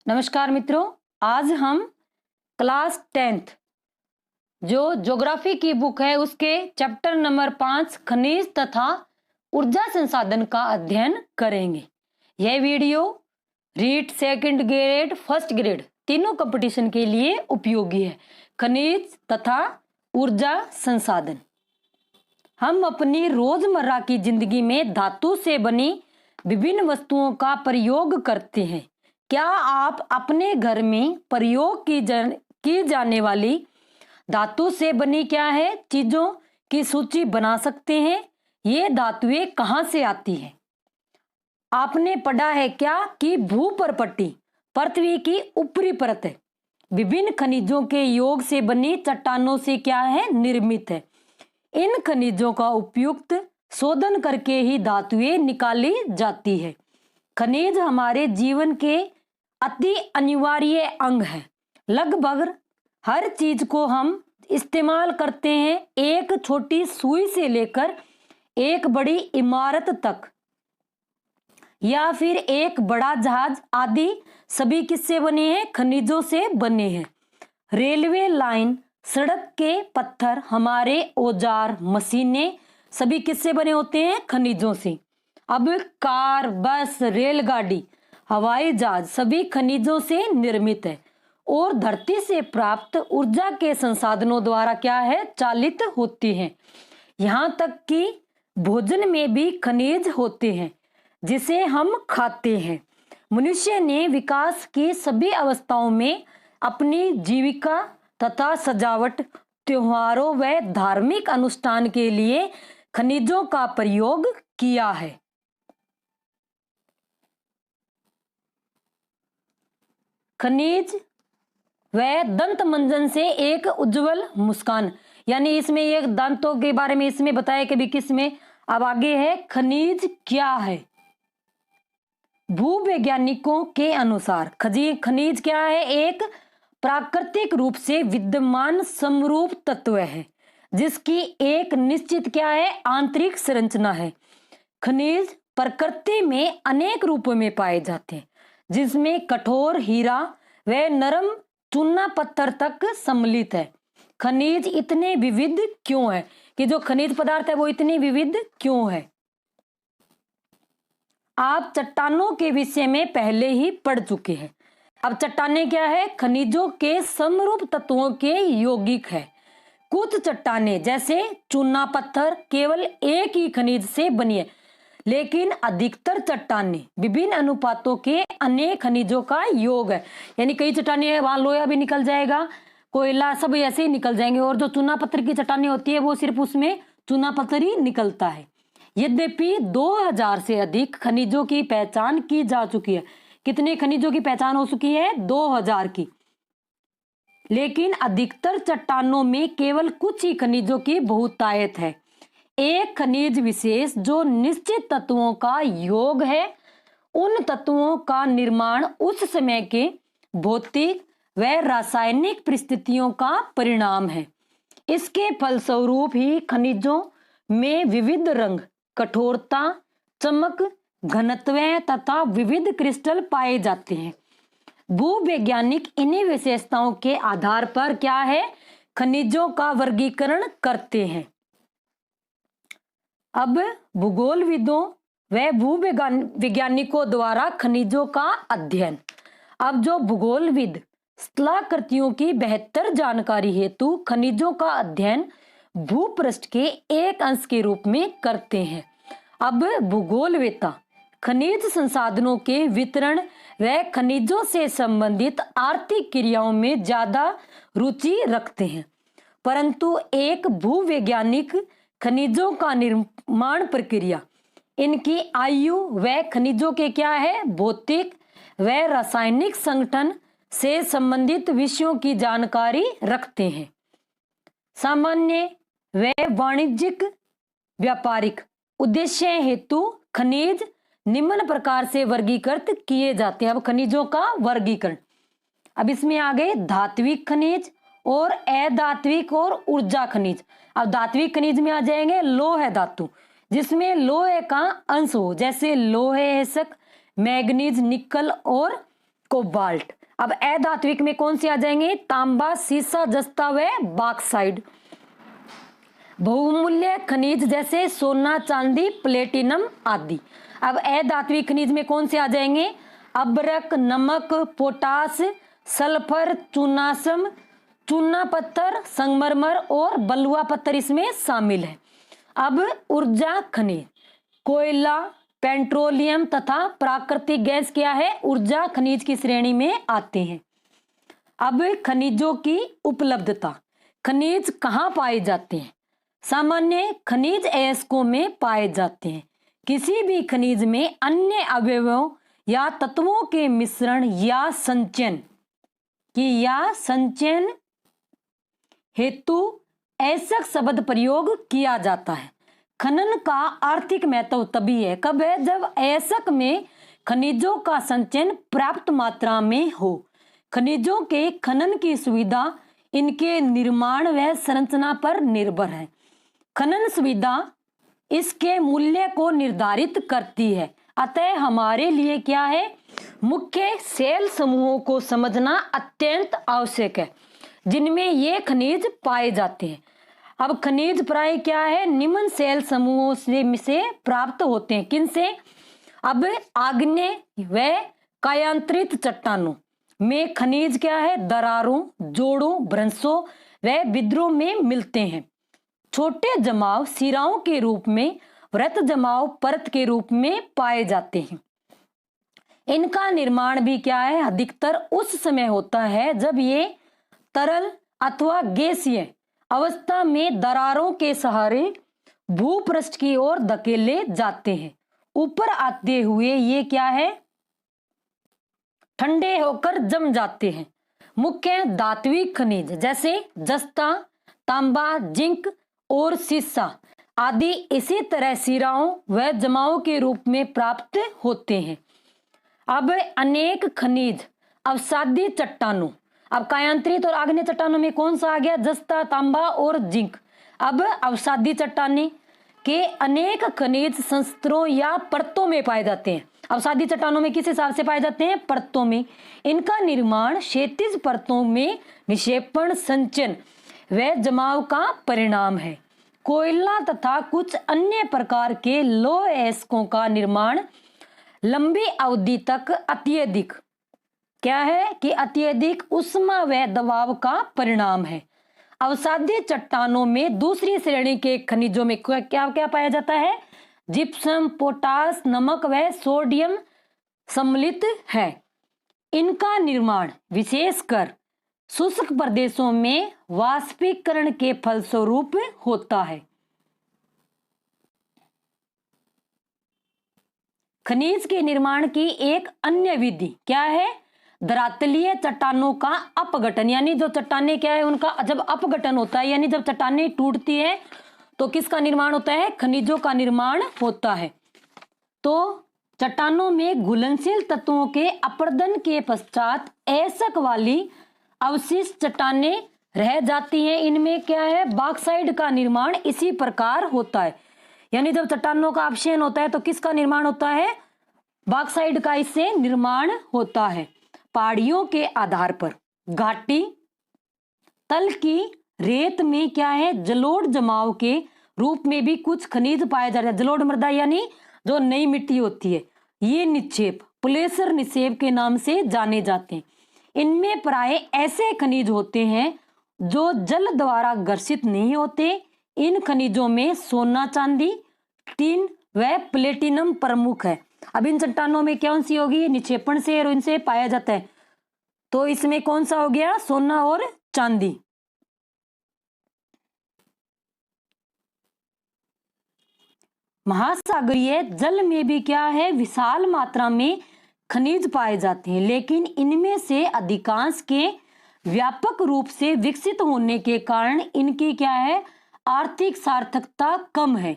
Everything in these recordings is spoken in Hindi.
नमस्कार मित्रों, आज हम क्लास 10th जो ज्योग्राफी की बुक है उसके चैप्टर नंबर 5 खनिज तथा ऊर्जा संसाधन का अध्ययन करेंगे। यह video REET second grade first grade तीनों कंपटीशन के लिए उपयोगी है। खनिज तथा ऊर्जा संसाधन। हम अपनी रोजमर्रा की जिंदगी में धातु से बनी विभिन्न वस्तुओं का प्रयोग करते हैं। क्या आप अपने घर में प्रयोग की जाने वाली धातु से बनी चीजों की सूची बना सकते हैं? ये धातुएं कहाँ से आती हैं? आपने पढ़ा है क्या कि भूपर्पट्टी पृथ्वी की ऊपरी परत है, विभिन्न खनिजों के योग से बनी चट्टानों से निर्मित है। इन खनिजों का उपयुक्त शोधन करके ही धातुएं निकाली जाती है। खनिज हमारे जीवन के अति अनिवार्य अंग है। लगभग हर चीज को हम इस्तेमाल करते हैं, एक छोटी सुई से लेकर एक बड़ी इमारत तक या फिर एक बड़ा जहाज आदि सभी किससे बने हैं? खनिजों से बने हैं। रेलवे लाइन, सड़क के पत्थर, हमारे औजार, मशीनें सभी किससे बने होते हैं? खनिजों से। अब कार, बस, रेलगाड़ी, हवाई जहाज सभी खनिजों से निर्मित है और धरती से प्राप्त ऊर्जा के संसाधनों द्वारा चालित होती हैं। यहाँ तक कि भोजन में भी खनिज होते हैं जिसे हम खाते हैं। मनुष्य ने विकास की सभी अवस्थाओं में अपनी जीविका तथा सजावट, त्योहारों व धार्मिक अनुष्ठान के लिए खनिजों का प्रयोग किया है। खनिज व दंत मंजन से एक उज्जवल मुस्कान, यानी इसमें एक दांतों के बारे में इसमें बताया कि भी किसमें। अब आगे है खनिज क्या है? भूवैज्ञानिकों के अनुसार खनिज क्या है? एक प्राकृतिक रूप से विद्यमान समरूप तत्व है जिसकी एक निश्चित आंतरिक संरचना है। खनिज प्रकृति में अनेक रूपों में पाए जाते हैं जिसमें कठोर हीरा व नरम चूना पत्थर तक सम्मिलित है। खनिज इतने विविध क्यों है कि जो खनिज पदार्थ है वो इतनी विविध क्यों है? आप चट्टानों के विषय में पहले ही पढ़ चुके हैं। अब चट्टानें क्या है? खनिजों के समरूप तत्वों के यौगिक है। कुछ चट्टानें जैसे चूना पत्थर केवल एक ही खनिज से बनी है, लेकिन अधिकतर चट्टानें विभिन्न अनुपातों के अनेक खनिजों का योग है। यानी कई चट्टानें हैं वहां लोहा भी निकल जाएगा, कोयला सब ऐसे ही निकल जाएंगे, और जो चूना पत्थर की चट्टानें होती है वो सिर्फ उसमें चूना पत्थर ही निकलता है। यद्यपि 2000 से अधिक खनिजों की पहचान की जा चुकी है। कितने खनिजों की पहचान हो चुकी है? 2000 की। लेकिन अधिकतर चट्टानों में केवल कुछ ही खनिजों की बहुतायत है। एक खनिज विशेष जो निश्चित तत्वों का योग है, उन तत्वों का निर्माण उस समय के भौतिक व रासायनिक परिस्थितियों का परिणाम है। इसके फलस्वरूप ही खनिजों में विविध रंग, कठोरता, चमक, घनत्व तथा विविध क्रिस्टल पाए जाते हैं। भूवैज्ञानिक इन्हीं विशेषताओं के आधार पर खनिजों का वर्गीकरण करते हैं। अब भूगोलविदों व भूवैज्ञानिकों द्वारा खनिजों का अध्ययन। अब जो भूगोलविद स्थलाकृतियों की बेहतर जानकारी हेतु खनिजों का अध्ययन भूपृष्ठ के एक अंश के रूप में करते हैं। अब भूगोलवेत्ता खनिज संसाधनों के वितरण व खनिजों से संबंधित आर्थिक क्रियाओं में ज्यादा रुचि रखते हैं, परंतु एक भूवैज्ञानिक खनिजों का निर्माण प्रक्रिया, इनकी आयु व खनिजों के भौतिक व रासायनिक संगठन से संबंधित विषयों की जानकारी रखते हैं। सामान्य व वाणिज्यिक व्यापारिक उद्देश्य हेतु खनिज निम्न प्रकार से वर्गीकृत किए जाते हैं। अब खनिजों का वर्गीकरण, अब इसमें आ गए धात्विक खनिज और अधात्विक और ऊर्जा खनिज। अब धात्विक खनिज में आ जाएंगे लोह धातु, जिसमें लोहे का अंश हो, जैसे लोहे, एसक, मैग्नीज, निकल और कोबाल्ट। अब अधात्विक में कौन से आ जाएंगे? तांबा, सीसा, जस्ता व बॉक्साइट। बहुमूल्य खनिज जैसे सोना, चांदी, प्लेटिनम आदि। अब अधात्विक खनिज में कौन से आ जाएंगे? अभ्रक, नमक, पोटास, सल्फर, चूनासम, चूना पत्थर, संगमरमर और बलुआ पत्थर इसमें शामिल है। अब ऊर्जा खनिज, कोयला, पेट्रोलियम तथा प्राकृतिक गैस क्या है? ऊर्जा खनिज की श्रेणी में आते हैं। अब खनिजों की उपलब्धता, खनिज कहाँ पाए जाते हैं? सामान्य खनिज अयस्कों में पाए जाते हैं। किसी भी खनिज में अन्य अवयवों या तत्वों के मिश्रण या संचयन हेतु अयस्क शब्द प्रयोग किया जाता है। खनन का आर्थिक महत्व तभी है, कब है? जब अयस्क में खनिजों का संचयन पर्याप्त मात्रा में हो। खनिजों के खनन की सुविधा इनके निर्माण व संरचना पर निर्भर है। खनन सुविधा इसके मूल्य को निर्धारित करती है। अतः हमारे लिए क्या है? मुख्य सेल समूहों को समझना अत्यंत आवश्यक है जिनमें ये खनिज पाए जाते हैं। अब खनिज प्राय क्या है? निम्न सेल समूहों से प्राप्त होते हैं। किनसे? अब आग्नेय व कायांतरित चट्टानों में खनिज क्या है? दरारों, जोड़ों, भ्रंशों व विद्रोह में मिलते हैं। छोटे जमाव सिराओं के रूप में, वृत्त जमाव परत के रूप में पाए जाते हैं। इनका निर्माण भी क्या है? अधिकतर उस समय होता है जब ये तरल अथवा गैसीय अवस्था में दरारों के सहारे भूपृष्ठ की ओर धकेले जाते हैं। ऊपर आते हुए ये क्या है? ठंडे होकर जम जाते हैं। मुख्य धात्विक खनिज जैसे जस्ता, तांबा, जिंक और सीसा आदि इसी तरह सिराओं व जमाओं के रूप में प्राप्त होते हैं। अब अनेक खनिज अवसादी चट्टानों, अब कायांतरित और आग्नेय चट्टानों में कौन सा आ गया? जस्ता, तांबा और जिंक। अब अवसादी चट्टाने के अनेक खनिज संस्तरों या परतों में पाए जाते हैं। अवसादी चट्टानों में किस हिसाब से पाए जाते हैं? परतों में। इनका निर्माण क्षैतिज परतों में निक्षेपण, संचयन व जमाव का परिणाम है। कोयला तथा कुछ अन्य प्रकार के लौह अयस्कों का निर्माण लंबी अवधि तक अत्यधिक क्या है कि अत्यधिक उष्मा व दबाव का परिणाम है। अवसादी चट्टानों में दूसरी श्रेणी के खनिजों में क्या क्या पाया जाता है? जिप्सम, पोटास, नमक व सोडियम सम्मिलित है। इनका निर्माण विशेषकर शुष्क प्रदेशों में वाष्पीकरण के फलस्वरूप होता है। खनिज के निर्माण की एक अन्य विधि क्या है? धरातलीय चट्टानों का अपघटन, यानी जो चट्टाने क्या है उनका जब अपघटन होता है, यानी जब चट्टाने टूटती है तो किसका निर्माण होता है? खनिजों का निर्माण होता है। तो चट्टानों में घुलनशील तत्वों के अपरदन के पश्चात अयस्क वाली अवशिष्ट चट्टाने रह जाती हैं। इनमें क्या है? बॉक्साइट का निर्माण इसी प्रकार होता है। यानी जब चट्टानों का अपक्षयन होता है तो किसका निर्माण होता है? बॉक्साइट का इससे निर्माण होता है। पहाड़ियों के आधार पर घाटी तल की रेत में क्या है? जलोढ़ जमाव के रूप में भी कुछ खनिज पाया जाता है। जलोढ़ मृदा यानी जो नई मिट्टी होती है, ये निक्षेप प्लेसर निक्षेप के नाम से जाने जाते हैं। इनमें प्राय ऐसे खनिज होते हैं जो जल द्वारा घर्षित नहीं होते। इन खनिजों में सोना, चांदी, टिन व प्लेटिनम प्रमुख है। अब इन चट्टानों में कौन सी होगी? निक्षेपण से और इनसे पाया जाता है। तो इसमें कौन सा हो गया? सोना और चांदी। महासागरीय जल में भी क्या है? विशाल मात्रा में खनिज पाए जाते हैं, लेकिन इनमें से अधिकांश के व्यापक रूप से विकसित होने के कारण इनकी क्या है? आर्थिक सार्थकता कम है।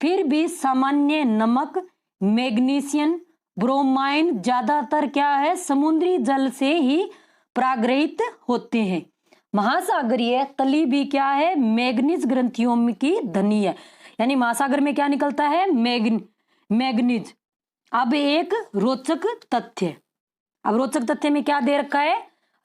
फिर भी सामान्य नमक, मैग्नीशियम, ब्रोमाइन ज्यादातर क्या है? समुद्री जल से ही प्रागृहित होते हैं। महासागरीय तली भी क्या है? मैग्नीज ग्रंथियों की धनी है, यानी महासागर में क्या निकलता है? मैग्नीज। अब एक रोचक तथ्य, अब रोचक तथ्य में क्या दे रखा है,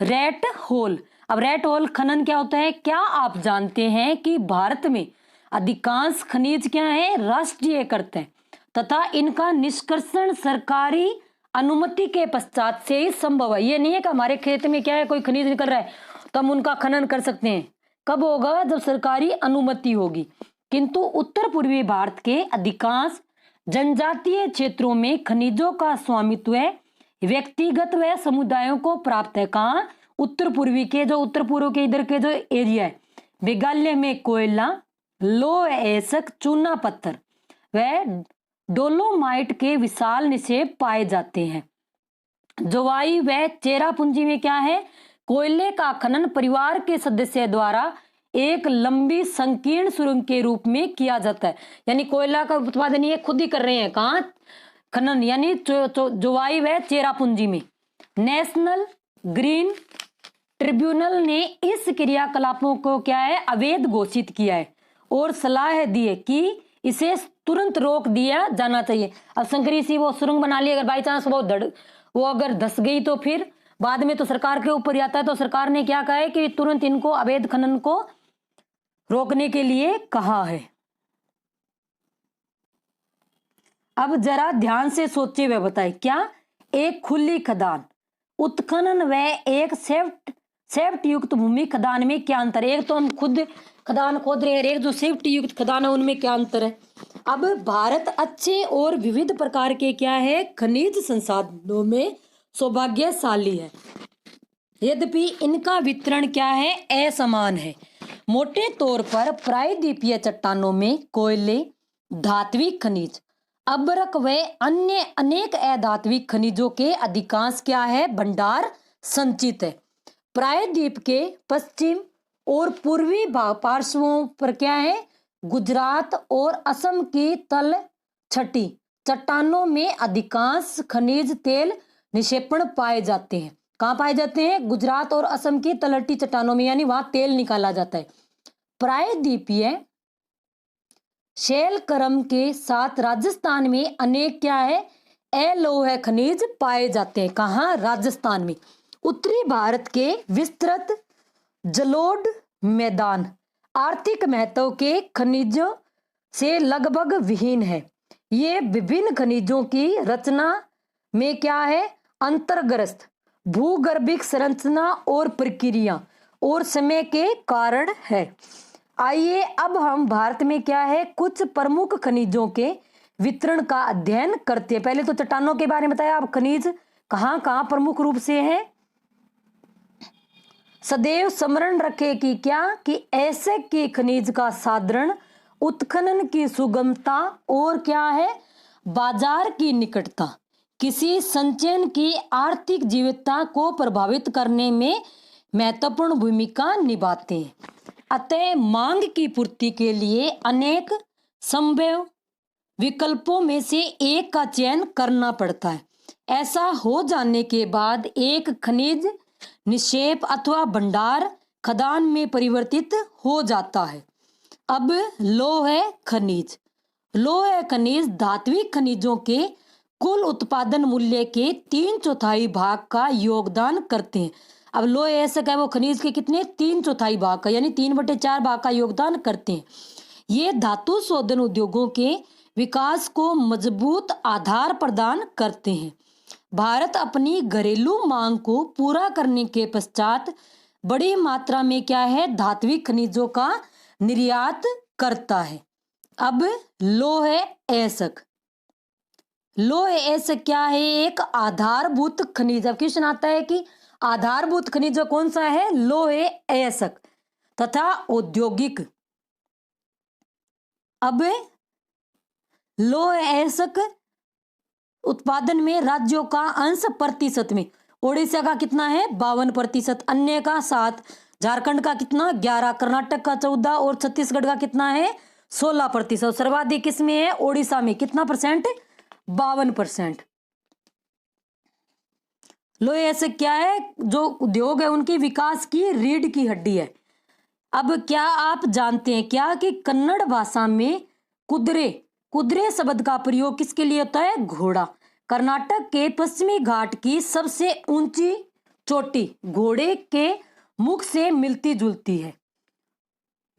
रेट होल। अब रेट होल खनन क्या होता है, क्या आप जानते हैं कि भारत में अधिकांश खनिज क्या है, राष्ट्रीयकृत है तथा इनका निष्कर्षण सरकारी अनुमति के पश्चात से ही संभव है। ये नहीं है कि हमारे खेत में क्या है कोई खनिज निकल रहा है तो हम उनका खनन कर सकते हैं, कब होगा, जब सरकारी अनुमति होगी। किंतु उत्तर पूर्वी भारत के अधिकांश जनजातीय क्षेत्रों में खनिजों का स्वामित्व व्यक्तिगत व समुदायों को प्राप्त है। कहाँ, उत्तर पूर्वी के, जो उत्तर पूर्व के इधर के जो एरिया है, मेघालय में कोयला, लोह एसक, चूना पत्थर व डोलोमाइट के विशाल निक्षेप पाए जाते हैं। जोवाई व चेरापूंजी में क्या है, कोयले का खनन परिवार के सदस्य द्वारा एक लंबी संकीर्ण सुरंग के रूप में किया जाता है। यानी कोयला का उत्पादन ये खुद ही कर रहे हैं, कहाँ, खनन, यानी जोवाई व चेरापूंजी में। नेशनल ग्रीन ट्रिब्यूनल ने इस क्रियाकलापों को क्या है, अवैध घोषित किया है और सलाह दी है कि इसे तुरंत रोक दिया जाना चाहिए। अब शंकरी सी वो सुरंग बना ली, अगर बाई चांस वो अगर धस गई तो फिर बाद में तो सरकार के ऊपर आता है। तो सरकार ने क्या कहा है कि तुरंत इनको अवैध खनन को रोकने के लिए कहा है। अब जरा ध्यान से सोचे हुए बताए, क्या एक खुली खदान उत्खनन व एक सेफ्ट युक्त भूमि खदान में क्या अंतर है। एक तो हम खुद खदान खोद रहे हैं, एक जो सेफ्टी युक्त खदान है, उनमें क्या अंतर है। अब भारत अच्छे और विविध प्रकार के क्या है, खनिज संसाधनों में सौभाग्यशाली है, यद्यपि इनका वितरण क्या है, असमान है। मोटे तौर पर प्रायद्वीपीय चट्टानों में कोयले, धात्विक खनिज, अभ्रक व अन्य अनेक अधात्विक खनिजों के अधिकांश क्या है, भंडार संचित है। प्रायद्वीप के पश्चिम और पूर्वी पार्श्वों पर क्या है, गुजरात और असम की तल छठी चट्टानों में अधिकांश खनिज तेल निक्षेपण पाए जाते हैं। कहाँ पाए जाते हैं, गुजरात और असम की तलहटी चट्टानों में, यानी वहां तेल निकाला जाता है। प्रायद्वीपीय शैल क्रम के साथ राजस्थान में अनेक क्या है, अलोह खनिज पाए जाते हैं। कहाँ, राजस्थान में। उत्तरी भारत के विस्तृत जलोढ़ मैदान आर्थिक महत्व के खनिजों से लगभग विहीन है। ये विभिन्न खनिजों की रचना में क्या है, अंतर्ग्रस्त भूगर्भिक संरचना और प्रक्रिया और समय के कारण है। आइए अब हम भारत में क्या है, कुछ प्रमुख खनिजों के वितरण का अध्ययन करते हैं। पहले तो चट्टानों के बारे में बताया, अब खनिज कहाँ कहाँ प्रमुख रूप से है। सदैव स्मरण रखे कि क्या, कि ऐसे के खनिज का साधारण उत्खनन की सुगमता और क्या है, बाजार की निकटता किसी संचयन की आर्थिक जीवितता को प्रभावित करने में महत्वपूर्ण भूमिका निभाते हैं। अतः मांग की पूर्ति के लिए अनेक संभव विकल्पों में से एक का चयन करना पड़ता है। ऐसा हो जाने के बाद एक खनिज निक्षेप अथवा भंडार खदान में परिवर्तित हो जाता है। अब लोह खनिज, लोह खनिज धात्विक खनिजों के कुल उत्पादन मूल्य के 3/4 भाग का योगदान करते हैं। अब लोह ऐसा है वो खनिज के कितने, 3/4 भाग का, यानी 3/4 भाग का योगदान करते हैं। ये धातु शोधन उद्योगों के विकास को मजबूत आधार प्रदान करते हैं। भारत अपनी घरेलू मांग को पूरा करने के पश्चात बड़ी मात्रा में क्या है, धात्विक खनिजों का निर्यात करता है। अब लोह एसक, लोह एसक क्या है, एक आधारभूत खनिज। अब क्वेश्चन आता है कि आधारभूत खनिज कौन सा है, लोह एसक तथा औद्योगिक। अब लोह एसक उत्पादन में राज्यों का अंश प्रतिशत में ओडिशा का कितना है, 52%, अन्य का 7, झारखंड का कितना 11, कर्नाटक का 14 और छत्तीसगढ़ का कितना है 16%। सर्वाधिक किसमें है, ओडिशा में, कितना परसेंट, 52%। लोह एसक क्या है, जो उद्योग है उनकी विकास की रीढ़ की हड्डी है। अब क्या आप जानते हैं क्या कि कन्नड़ भाषा में कुदरे, कुदरे शब्द का प्रयोग किसके लिए होता है, घोड़ा। कर्नाटक के पश्चिमी घाट की सबसे ऊंची चोटी घोड़े के मुख से मिलती जुलती है।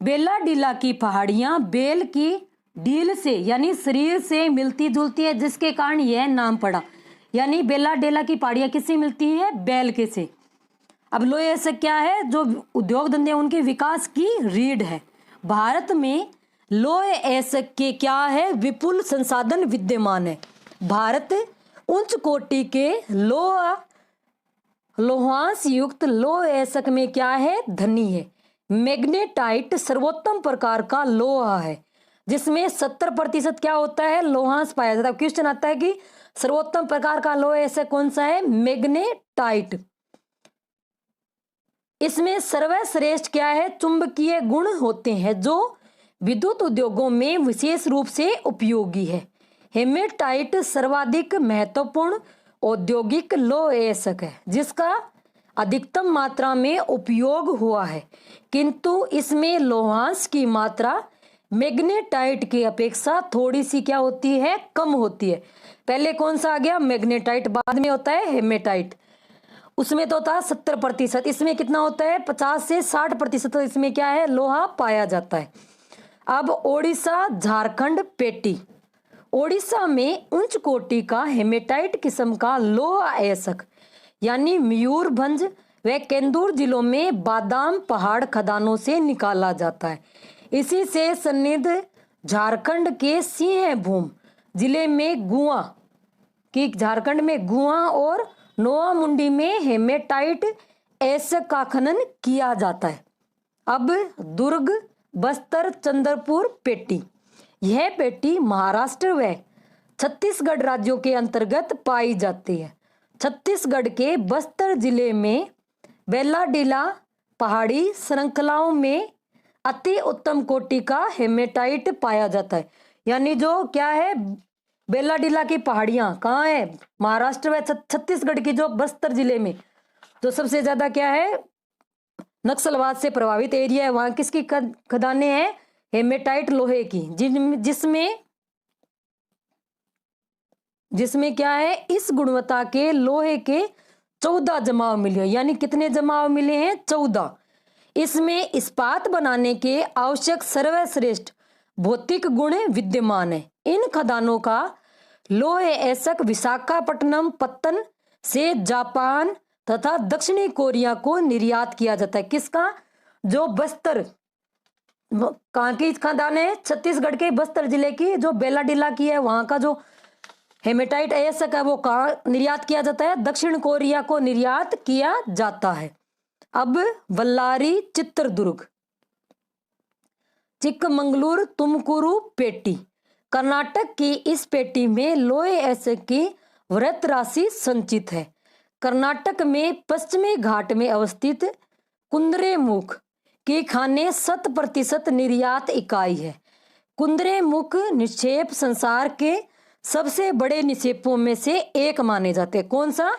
बेलाडीला की पहाड़ियां बेल की डील से यानी शरीर से मिलती जुलती है, जिसके कारण यह नाम पड़ा। यानी बेलाडीला की पहाड़ियां किससे मिलती है? बैल के से। अब लोह ऐसा क्या है? जो उद्योग धंधे उनके विकास की रीढ़ है। भारत में लोह ऐसा के क्या है? विपुल संसाधन विद्यमान है। भारत उच्च कोटि के लोहांश युक्त लोह ऐसक में क्या है? धनी है। मैग्नेटाइट सर्वोत्तम प्रकार का लोहा है, जिसमें 70% क्या होता है? लोहांश पाया जाता है। क्वेश्चन आता है कि सर्वोत्तम प्रकार का लोहा ऐसा कौन सा है? मैग्नेटाइट। इसमें सर्वश्रेष्ठ क्या है? चुंबकीय गुण होते हैं, जो विद्युत उद्योगों में विशेष रूप से उपयोगी है। हेमेटाइट सर्वाधिक महत्वपूर्ण औद्योगिक लोह ऐसक है, जिसका अधिकतम मात्रा में उपयोग हुआ है, किंतु इसमें लोहांश की मात्रा मैग्नेटाइट की अपेक्षा थोड़ी सी क्या होती है? कम होती है। पहले कौन सा आ गया? मैग्नेटाइट, बाद में होता है हेमेटाइट। उसमें तो था 70%, इसमें कितना होता है? 50 से 60% इसमें क्या है? लोहा पाया जाता है। अब ओडिशा झारखंड पेटी। ओडिशा में उच्च कोटि का हेमेटाइट किस्म का लोह ऐसक यानी मयूरभंज व केंदूर जिलों में बादाम पहाड़ खदानों से निकाला जाता है। इसी से सन्निध झारखंड के सिंहभूम जिले में गुआ की झारखंड में गुआ और नोआमुंडी में हेमेटाइट ऐसक का खनन किया जाता है। अब दुर्ग बस्तर चंद्रपुर पेटी। यह पेटी महाराष्ट्र व छत्तीसगढ़ राज्यों के अंतर्गत पाई जाती है। छत्तीसगढ़ के बस्तर जिले में बेलाडीला पहाड़ी श्रृंखलाओं में अति उत्तम कोटि का हेमेटाइट पाया जाता है। यानी जो क्या है? बेलाडीला की पहाड़ियां कहाँ है? महाराष्ट्र व छत्तीसगढ़ की जो बस्तर जिले में जो सबसे ज्यादा क्या है? नक्सलवाद से प्रभावित एरिया है, वहां किसकी खदानें हैं? हेमेटाइट लोहे की, जिसमें क्या है? इस गुणवत्ता के लोहे के 14 जमाव मिले। यानी कितने जमाव मिले हैं? 14। इसमें इस्पात बनाने के आवश्यक सर्वश्रेष्ठ भौतिक गुण विद्यमान है। इन खदानों का लोह ऐसक विशाखापट्टनम पत्तन से जापान तथा दक्षिणी कोरिया को निर्यात किया जाता है। किसका? जो बस्तर, कहाँ की खदान है? छत्तीसगढ़ के बस्तर जिले की जो बेलाडीला की है, वहां का जो हेमेटाइट ऐसक है वो कहाँ निर्यात किया जाता है? दक्षिण कोरिया को निर्यात किया जाता है। अब बल्लारी चित्रदुर्ग चिक्कमंगलूर तुमकुरू पेटी। कर्नाटक की इस पेटी में लोह ऐसक की वृहत राशि संचित है। कर्नाटक में पश्चिमी घाट में अवस्थित कुंद्रेमुख की खाने 100% निर्यात इकाई है। कुंद्रेमुख निक्षेप संसार के सबसे बड़े निक्षेपों में से एक माने जाते हैं। कौन सा?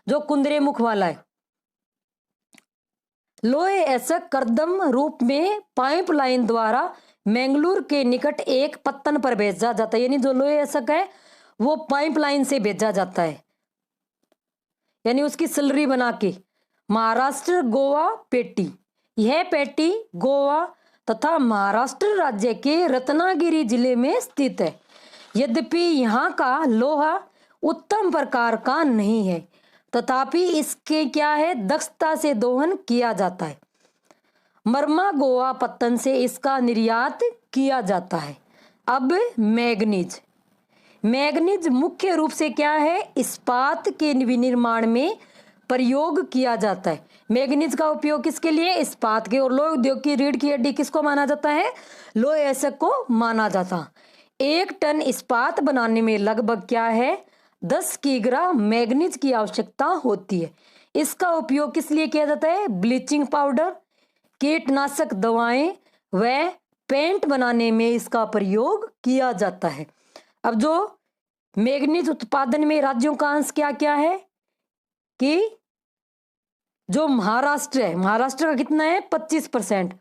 जो कुंद्रेमुख वाला है। लोह ऐसक कर्दम रूप में पाइपलाइन द्वारा मैंगलोर के निकट एक पत्तन पर भेजा जाता है। यानी जो लोह ऐसक है वो पाइपलाइन से भेजा जाता है, यानी उसकी स्लरी बना के। महाराष्ट्र गोवा पेटी। यह पेटी गोवा तथा महाराष्ट्र राज्य के रत्नागिरी जिले में स्थित है। यद्यपि यहाँ का लोहा उत्तम प्रकार का नहीं है, तथापि इसके क्या है? दक्षता से दोहन किया जाता है। मरमा गोवा पत्तन से इसका निर्यात किया जाता है। अब मैग्नीज। मैग्नीज मुख्य रूप से क्या है? इस्पात के विनिर्माण में प्रयोग किया जाता है। मैग्नीज का उपयोग किसके लिए? इस्पात के। और लोह उद्योग की रीढ़ की हड्डी किसको माना जाता है? लोह ऐसक को माना जाता। 1 टन इस्पात बनाने में लगभग क्या है? 10 किग्रा मैग्नीज की आवश्यकता होती है। इसका उपयोग किस लिए किया जाता है? ब्लीचिंग पाउडर, कीटनाशक दवाएं व पेंट बनाने में इसका प्रयोग किया जाता है। अब जो मैग्नीज उत्पादन में राज्यों का अंश क्या क्या है? कि जो महाराष्ट्र है, महाराष्ट्र का कितना है? 25%,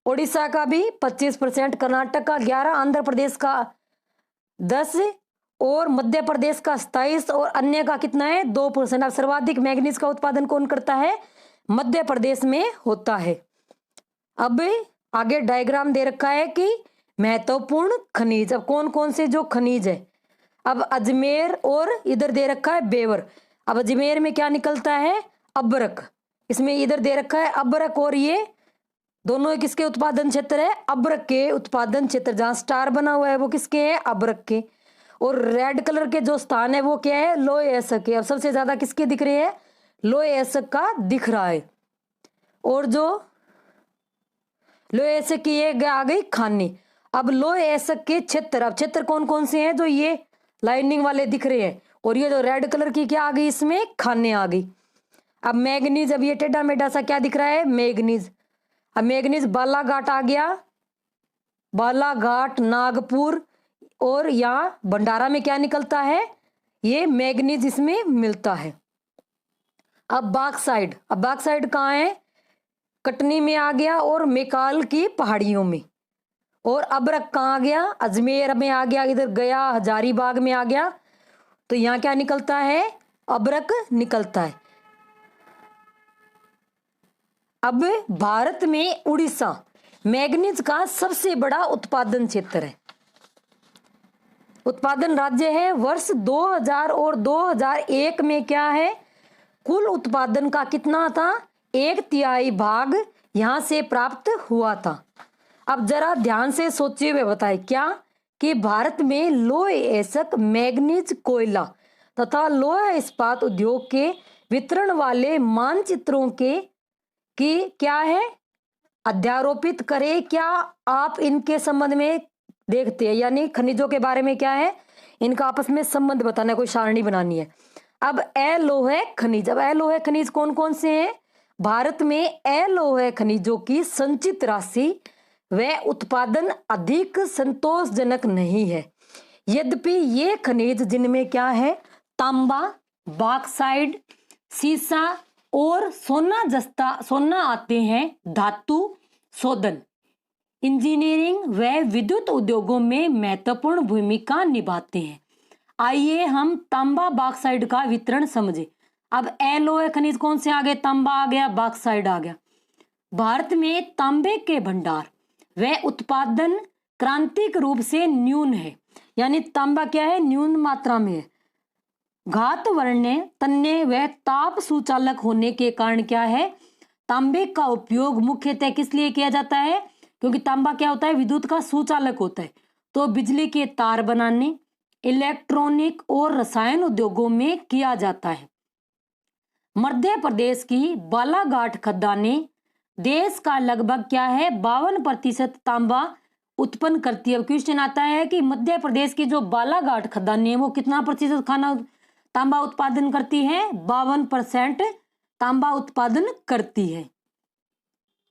ओडिशा का भी 25%, कर्नाटक का 11%, आंध्र प्रदेश का 10% और मध्य प्रदेश का 27 और अन्य का कितना है 2%। अब सर्वाधिक मैग्नीज का उत्पादन कौन करता है? मध्य प्रदेश में होता है। अब आगे डायग्राम दे रखा है कि महत्वपूर्ण खनिज, अब कौन कौन से जो खनिज है। अब अजमेर और इधर दे रखा है बेवर। अब अजमेर में क्या निकलता है? अबरक। इसमें इधर दे रखा है अबरक, और ये दोनों किसके उत्पादन क्षेत्र है? अबरक के उत्पादन क्षेत्र। जहां स्टार बना हुआ है वो किसके है? अबरक के। और रेड कलर के जो स्थान है वो क्या है? लोह एसक के। अब सबसे ज्यादा किसके दिख रहे हैं? लोह एसक का दिख रहा है। और जो लोह एसक की ये आ गई खानी। अब लोह एसक के क्षेत्र, अब क्षेत्र कौन कौन से हैं? जो ये लाइनिंग वाले दिख रहे हैं, और ये जो रेड कलर की क्या आ गई? इसमें खाने आ गई। अब मैग्नीज, अब ये टेढ़ा मेढ़ा सा क्या दिख रहा है? मैग्नीज। अब मैग्नीज बालाघाट आ गया, बालाघाट, नागपुर, और यहाँ भंडारा में क्या निकलता है? ये मैग्नीज इसमें मिलता है। अब बॉक्साइट, अब बॉक्साइट कहाँ है? कटनी में आ गया और मेकाल की पहाड़ियों में। और अबरक कहाँ आ गया? अजमेर में आ गया, इधर गया हजारीबाग में आ गया। तो यहाँ क्या निकलता है? अबरक निकलता है। अब भारत में उड़ीसा मैग्नीज का सबसे बड़ा उत्पादन क्षेत्र है, उत्पादन राज्य है। वर्ष 2000 और 2001 में क्या है? कुल उत्पादन का कितना था? 1/3 भाग यहां से प्राप्त हुआ था। अब जरा ध्यान से सोचे हुए बताए क्या कि भारत में लौह एसक, मैग्नीज, कोयला तथा लौह इस्पात उद्योग के वितरण वाले मानचित्रों के की क्या है? अध्यारोपित करे। क्या आप इनके संबंध में देखते हैं? यानी खनिजों के बारे में क्या है? इनका आपस में संबंध बताना है, कोई सारणी बनानी है। अब अलोह खनिज, अब अलोह खनिज कौन कौन से हैं? भारत में अलोह खनिजों की संचित राशि व उत्पादन अधिक संतोषजनक नहीं है। यद्यपि ये खनिज जिनमें क्या है? तांबा, बॉक्साइट, सीसा और सोना आते हैं, धातु शोधन, इंजीनियरिंग व विद्युत उद्योगों में महत्वपूर्ण भूमिका निभाते हैं। आइए हम तांबा बॉक्साइट का वितरण समझे। अब अलोह खनिज कौन से आ गए? तांबा आ गया, बॉक्साइट आ गया। भारत में तांबे के भंडार व उत्पादन क्रांतिक रूप से न्यून है, यानी तांबा क्या है? न्यून मात्रा में है। घात वर्ण्य, तन्य व ताप सुचालक होने के कारण क्या है? तांबे का उपयोग मुख्यतः किस लिए किया जाता है? क्योंकि तांबा क्या होता है? विद्युत का सुचालक होता है। तो बिजली के तार बनाने, इलेक्ट्रॉनिक और रसायन उद्योगों में किया जाता है। मध्य प्रदेश की बालाघाट खदानें देश का लगभग क्या है? 52% तांबा उत्पन्न करती है। क्वेश्चन आता है कि मध्य प्रदेश की जो बालाघाट खदानें वो कितना प्रतिशत तांबा उत्पादन करती है? 52% तांबा उत्पादन करती है।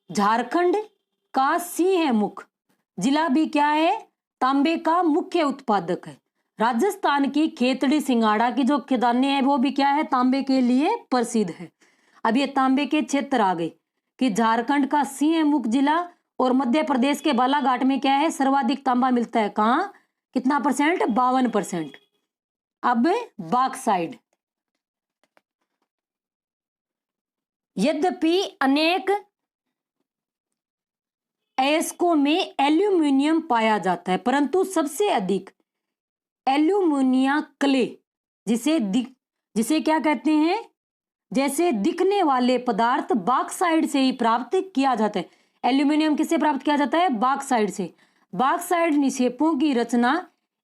झारखंड का सिंहमुख जिला भी क्या है? तांबे का मुख्य उत्पादक है। राजस्थान की खेतड़ी सिंगाड़ा की जो खदानें हैं वो भी क्या है? तांबे के लिए प्रसिद्ध है। अब ये तांबे के क्षेत्र आ गए कि झारखंड का सिंहमुख जिला और मध्य प्रदेश के बालाघाट में क्या है? सर्वाधिक तांबा मिलता है। कहाँ? कितना परसेंट? 52%। अब बॉक्साइट, यद्यपि अनेक अयस्कों में एल्यूमिनियम पाया जाता है, परंतु सबसे अधिक एल्यूमिनिया क्ले, जिसे क्या कहते हैं? जैसे दिखने वाले पदार्थ बॉक्साइट से ही प्राप्त किया जाता है। एल्यूमिनियम किससे प्राप्त किया जाता है? बॉक्साइट से। बॉक्साइट निक्षेपों की रचना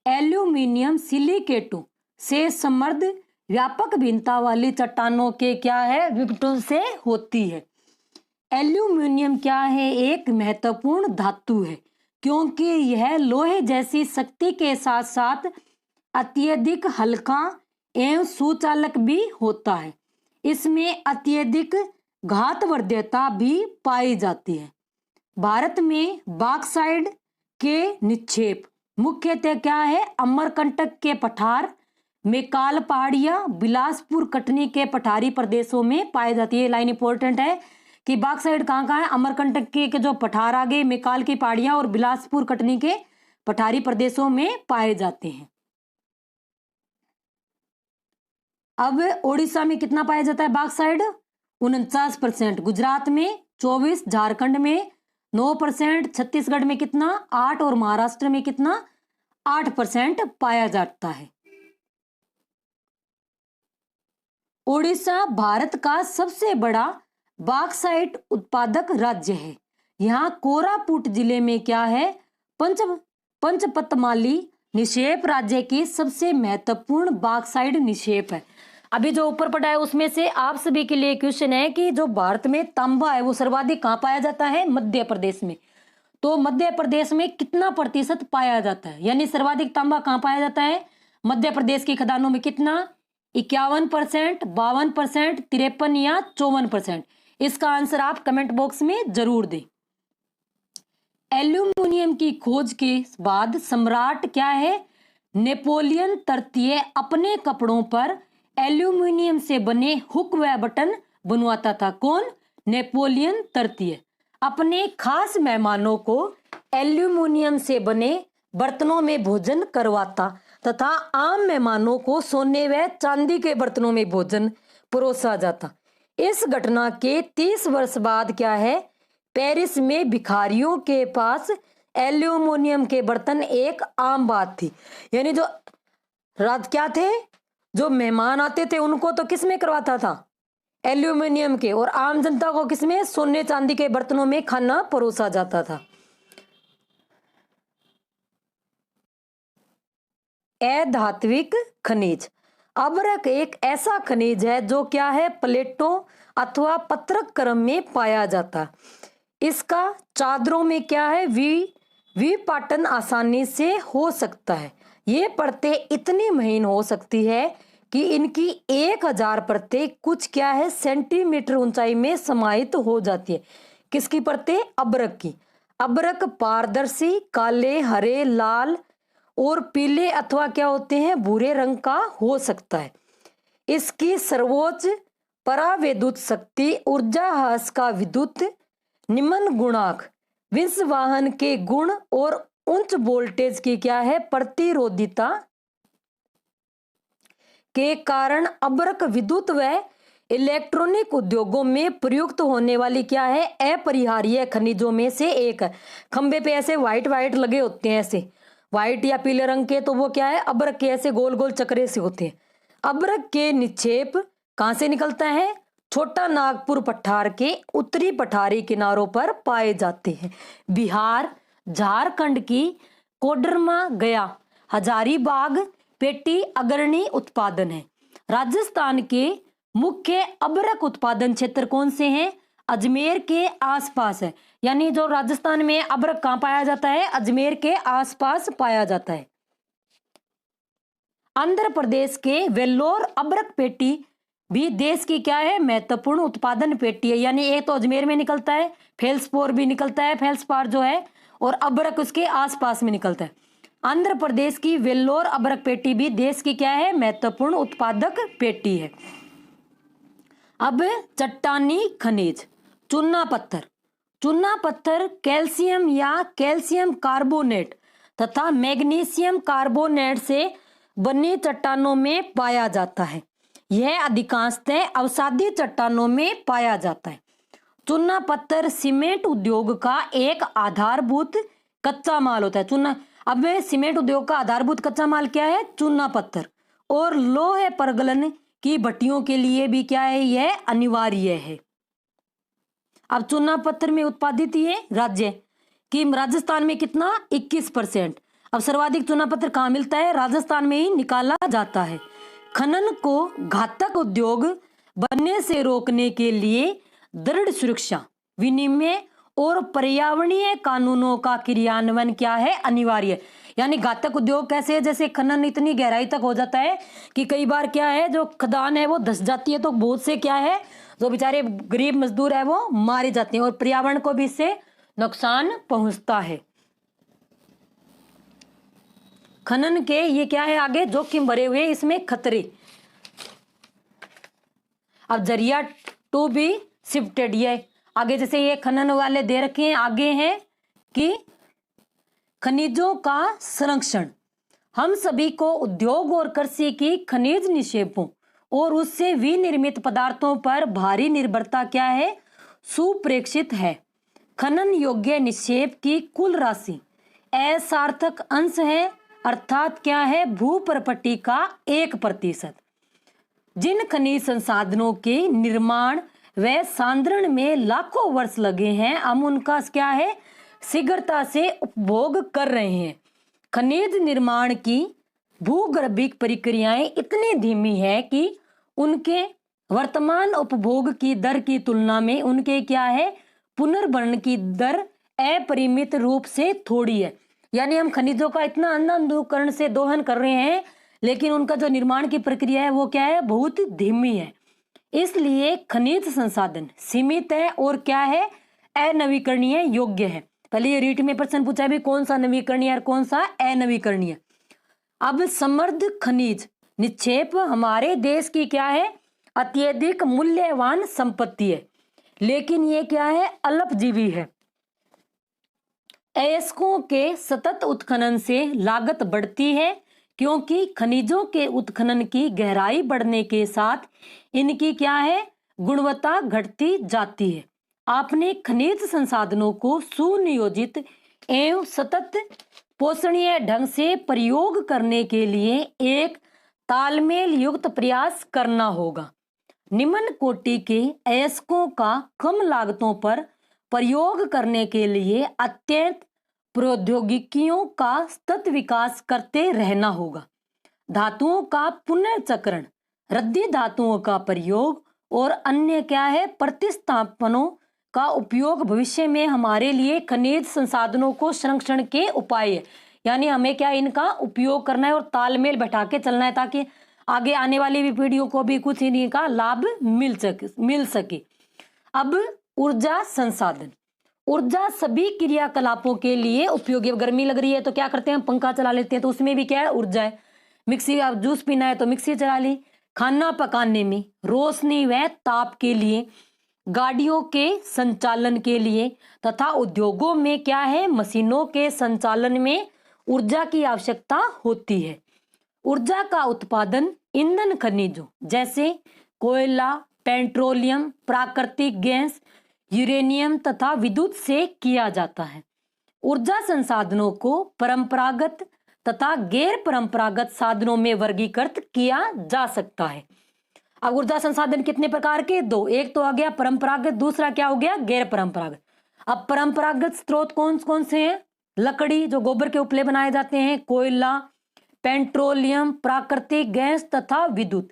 एल्यूमिनियम सिलिकेटों से समृद्ध व्यापक भिन्नता वाली चट्टानों के क्या है? विघटन से होती है। एल्यूमिनियम क्या है? एक महत्वपूर्ण धातु है क्योंकि यह लोहे जैसी शक्ति के साथ साथ अत्यधिक हल्का एवं सुचालक भी होता है। इसमें अत्यधिक घातवर्ध्यता भी पाई जाती है। भारत में बॉक्साइट के निक्षेप मुख्यतः क्या है? अमरकंटक के पठार, मेकाल पहाड़ियां, बिलासपुर, कटनी के पठारी प्रदेशों में पाई जाती है। लाइन इंपॉर्टेंट है कि बॉक्साइट कहाँ कहाँ है? अमरकंटक के जो पठार आ गए, मेकाल की पहाड़ियां और बिलासपुर, कटनी के पठारी प्रदेशों में पाए जाते हैं। अब ओडिशा में कितना पाया जाता है बॉक्साइट? 49%। गुजरात में 24%, झारखंड में 9%, छत्तीसगढ़ में कितना? 8%, और महाराष्ट्र में कितना? 8% पाया जाता है। ओडिशा भारत का सबसे बड़ा बॉक्साइट उत्पादक राज्य है। यहाँ कोरापुट जिले में क्या है? पंचपतमाली निक्षेप राज्य की सबसे महत्वपूर्ण बॉक्साइट निक्षेप है। अभी जो ऊपर पढ़ा है उसमें से आप सभी के लिए क्वेश्चन है कि जो भारत में तांबा है वो सर्वाधिक कहाँ पाया जाता है? मध्य प्रदेश में। तो मध्य प्रदेश में कितना प्रतिशत पाया जाता है? यानी सर्वाधिक तांबा कहाँ पाया जाता है? मध्य प्रदेश की खदानों में कितना? 51%, 52%, 53% या 54%। इसका आंसर आप कमेंट बॉक्स में जरूर दें। एल्यूमिनियम की खोज के बाद सम्राट क्या है? नेपोलियन तृतीय अपने कपड़ों पर एल्यूमिनियम से बने हुक व बटन बनवाता था। कौन? नेपोलियन तृतीय अपने खास मेहमानों को एल्यूमिनियम से बने बर्तनों में भोजन करवाता तथा आम मेहमानों को सोने व चांदी के बर्तनों में भोजन परोसा जाता। इस घटना के 30 वर्ष बाद क्या है? पेरिस में भिखारियों के पास एल्यूमिनियम के बर्तन एक आम बात थी। यानी जो रात क्या थे, जो मेहमान आते थे उनको तो किस में करवाता था? एल्यूमिनियम के, और आम जनता को किसमें? सोने चांदी के बर्तनों में खाना परोसा जाता था। अधात्विक खनिज। अभ्रक एक ऐसा खनिज है जो क्या है? प्लेटों अथवा पत्रक क्रम में पाया जाता। इसका चादरों में क्या है? विपाटन आसानी से हो सकता है। ये परतें इतनी महीन हो सकती है कि इनकी 1000 परतें कुछ क्या है? सेंटीमीटर ऊंचाई में समाहित हो जाती है। किसकी परतें? अभ्रक की। अभ्रक पारदर्शी काले, हरे, लाल और पीले अथवा क्या होते हैं? भूरे रंग का हो सकता है। इसकी सर्वोच्च परावैद्युत शक्ति, ऊर्जा ह्रास का विद्युत निम्न गुणांक, विषवाहन के गुण और उच्च वोल्टेज की क्या है? प्रतिरोधिता के कारण अभ्रक विद्युत व इलेक्ट्रॉनिक उद्योगों में प्रयुक्त होने वाली क्या है? अपरिहार्य खनिजों में से एक है। खंबे पे ऐसे व्हाइट व्हाइट लगे होते हैं, ऐसे व्हाइट या पीले रंग के, तो वो क्या है? अभ्रक के ऐसे गोल गोल चक्रे से होते हैं। अभ्रक के निक्षेप कहां से निकलता है? छोटा नागपुर पठार के उत्तरी पठारी किनारों पर पाए जाते हैं। बिहार, झारखंड की कोडरमा, गया, हजारीबाग पेटी अग्रणी उत्पादन है। राजस्थान के मुख्य अभ्रक उत्पादन क्षेत्र कौन से हैं? अजमेर के आसपास है। यानी जो राजस्थान में अभ्रक कहां पाया जाता है? अजमेर के आसपास पाया जाता है। आंध्र प्रदेश के वेल्लोर अभ्रक पेटी भी देश की क्या है? महत्वपूर्ण उत्पादन पेटी है। यानी एक तो अजमेर में निकलता है, फेल्सपोर भी निकलता है, फेल्सपार जो है, और अभ्रक उसके आसपास में निकलता है। आंध्र प्रदेश की वेल्लोर अभ्रक पेटी भी देश की क्या है? महत्वपूर्ण उत्पादक पेटी है। अब चट्टानी खनिज। चूना पत्थर। चूना पत्थर कैल्शियम या कैल्शियम कार्बोनेट तथा मैग्नीशियम कार्बोनेट से बनी चट्टानों में पाया जाता है। यह अधिकांशतः अवसादी चट्टानों में पाया जाता है। चूना पत्थर सीमेंट उद्योग का एक आधारभूत कच्चा माल होता है। चूना, अब सीमेंट उद्योग का आधारभूत कच्चा माल क्या है? चूना पत्थर। और लोहे परगलन की भट्टियों के लिए भी क्या है? यह अनिवार्य है। अब चूना पत्थर में उत्पादित ये राज्य कि राजस्थान में कितना? 21%। अब सर्वाधिक चूना पत्थर कहाँ मिलता है? राजस्थान में ही निकाला जाता है। खनन को घातक उद्योग बनने से रोकने के लिए दृढ़ सुरक्षा, विनिमय और पर्यावरणीय कानूनों का क्रियान्वयन क्या है? अनिवार्य। यानी घातक उद्योग कैसे है? जैसे खनन इतनी गहराई तक हो जाता है कि कई बार क्या है, जो खदान है वो धंस जाती है, तो बहुत से क्या है, जो बेचारे गरीब मजदूर है वो मारे जाते हैं और पर्यावरण को भी इससे नुकसान पहुंचता है। खनन के ये क्या है? आगे जोखिम भरे हुए इसमें खतरे। अब जरिया टू बी शिफ्टेड, ये आगे जैसे ये खनन वाले दे रखे हैं, आगे हैं कि खनिजों का संरक्षण। हम सभी को उद्योग और कृषि की खनिज निक्षेपों और उससे विनिर्मित पदार्थों पर भारी निर्भरता क्या है, सुप्रेक्षित है। खनन योग्य निक्षेप की कुल राशि असार्थक अंश है, अर्थात क्या है, भू प्रॉपर्टी का 1%। जिन खनिज संसाधनों के निर्माण व सांद्रण में लाखों वर्ष लगे हैं, हम उनका क्या है, शीघ्रता से उपभोग कर रहे हैं। खनिज निर्माण की भूगर्भिक प्रक्रियाएं इतनी धीमी है कि उनके वर्तमान उपभोग की दर की तुलना में उनके क्या है, पुनर्भरण की दर अपरिमित रूप से थोड़ी है। यानी हम खनिजों का इतना अंधाधुंधीकरण से दोहन कर रहे हैं, लेकिन उनका जो निर्माण की प्रक्रिया है वो क्या है, बहुत धीमी है। इसलिए खनिज संसाधन सीमित है और क्या है, अनवीकरणीय योग्य है। पहले ये रीट में प्रश्न पूछा भी कौन सा नवीकरणीय और कौन सा अनवीकरणीय। अब समृद्ध खनिज निक्षेप हमारे देश की क्या है, अत्यधिक मूल्यवान संपत्ति है, लेकिन ये क्या है, अल्पजीवी है। अयस्कों के सतत उत्खनन से लागत बढ़ती है, क्योंकि खनिजों के उत्खनन की गहराई बढ़ने के साथ इनकी क्या है, गुणवत्ता घटती जाती है। आपने खनिज संसाधनों को सुनियोजित एवं सतत पोषणीय ढंग से प्रयोग करने के लिए एक तालमेल युक्त प्रयास करना होगा। निम्न कोटि के अयस्कों का कम लागतों पर प्रयोग करने के लिए अत्यंत प्रौद्योगिकियों का सतत विकास करते रहना होगा। धातुओं का पुनर्चक्रण, रद्दी धातुओं का प्रयोग और अन्य क्या है, प्रतिस्थापनों का उपयोग भविष्य में हमारे लिए खनिज संसाधनों को संरक्षण के उपाय है। यानी हमें क्या, इनका उपयोग करना है और तालमेल बैठा के चलना है, ताकि आगे आने वाली भी पीढ़ियों को भी कुछ इन्हीं का लाभ मिल सके। अब ऊर्जा संसाधन, ऊर्जा सभी क्रियाकलापों के लिए उपयोगी। अब गर्मी लग रही है तो क्या करते हैं, पंखा चला लेते हैं, तो उसमें भी क्या है, ऊर्जा है। मिक्सी, अब जूस पीना है तो मिक्सी चला ली। खाना पकाने में, रोशनी व ताप के लिए, गाड़ियों के संचालन के लिए तथा उद्योगों में क्या है, मशीनों के संचालन में ऊर्जा की आवश्यकता होती है। ऊर्जा का उत्पादन ईंधन खनिजों जैसे कोयला, पेट्रोलियम, प्राकृतिक गैस, यूरेनियम तथा विद्युत से किया जाता है। ऊर्जा संसाधनों को परंपरागत तथा गैर परंपरागत साधनों में वर्गीकृत किया जा सकता है। अब ऊर्जा संसाधन कितने प्रकार के, 2। एक तो आ गया परंपरागत, दूसरा क्या हो गया, गैर परंपरागत। अब परंपरागत स्रोत कौन कौन से हैं, लकड़ी जो गोबर के उपले बनाए जाते हैं, कोयला, पेट्रोलियम, प्राकृतिक गैस तथा विद्युत।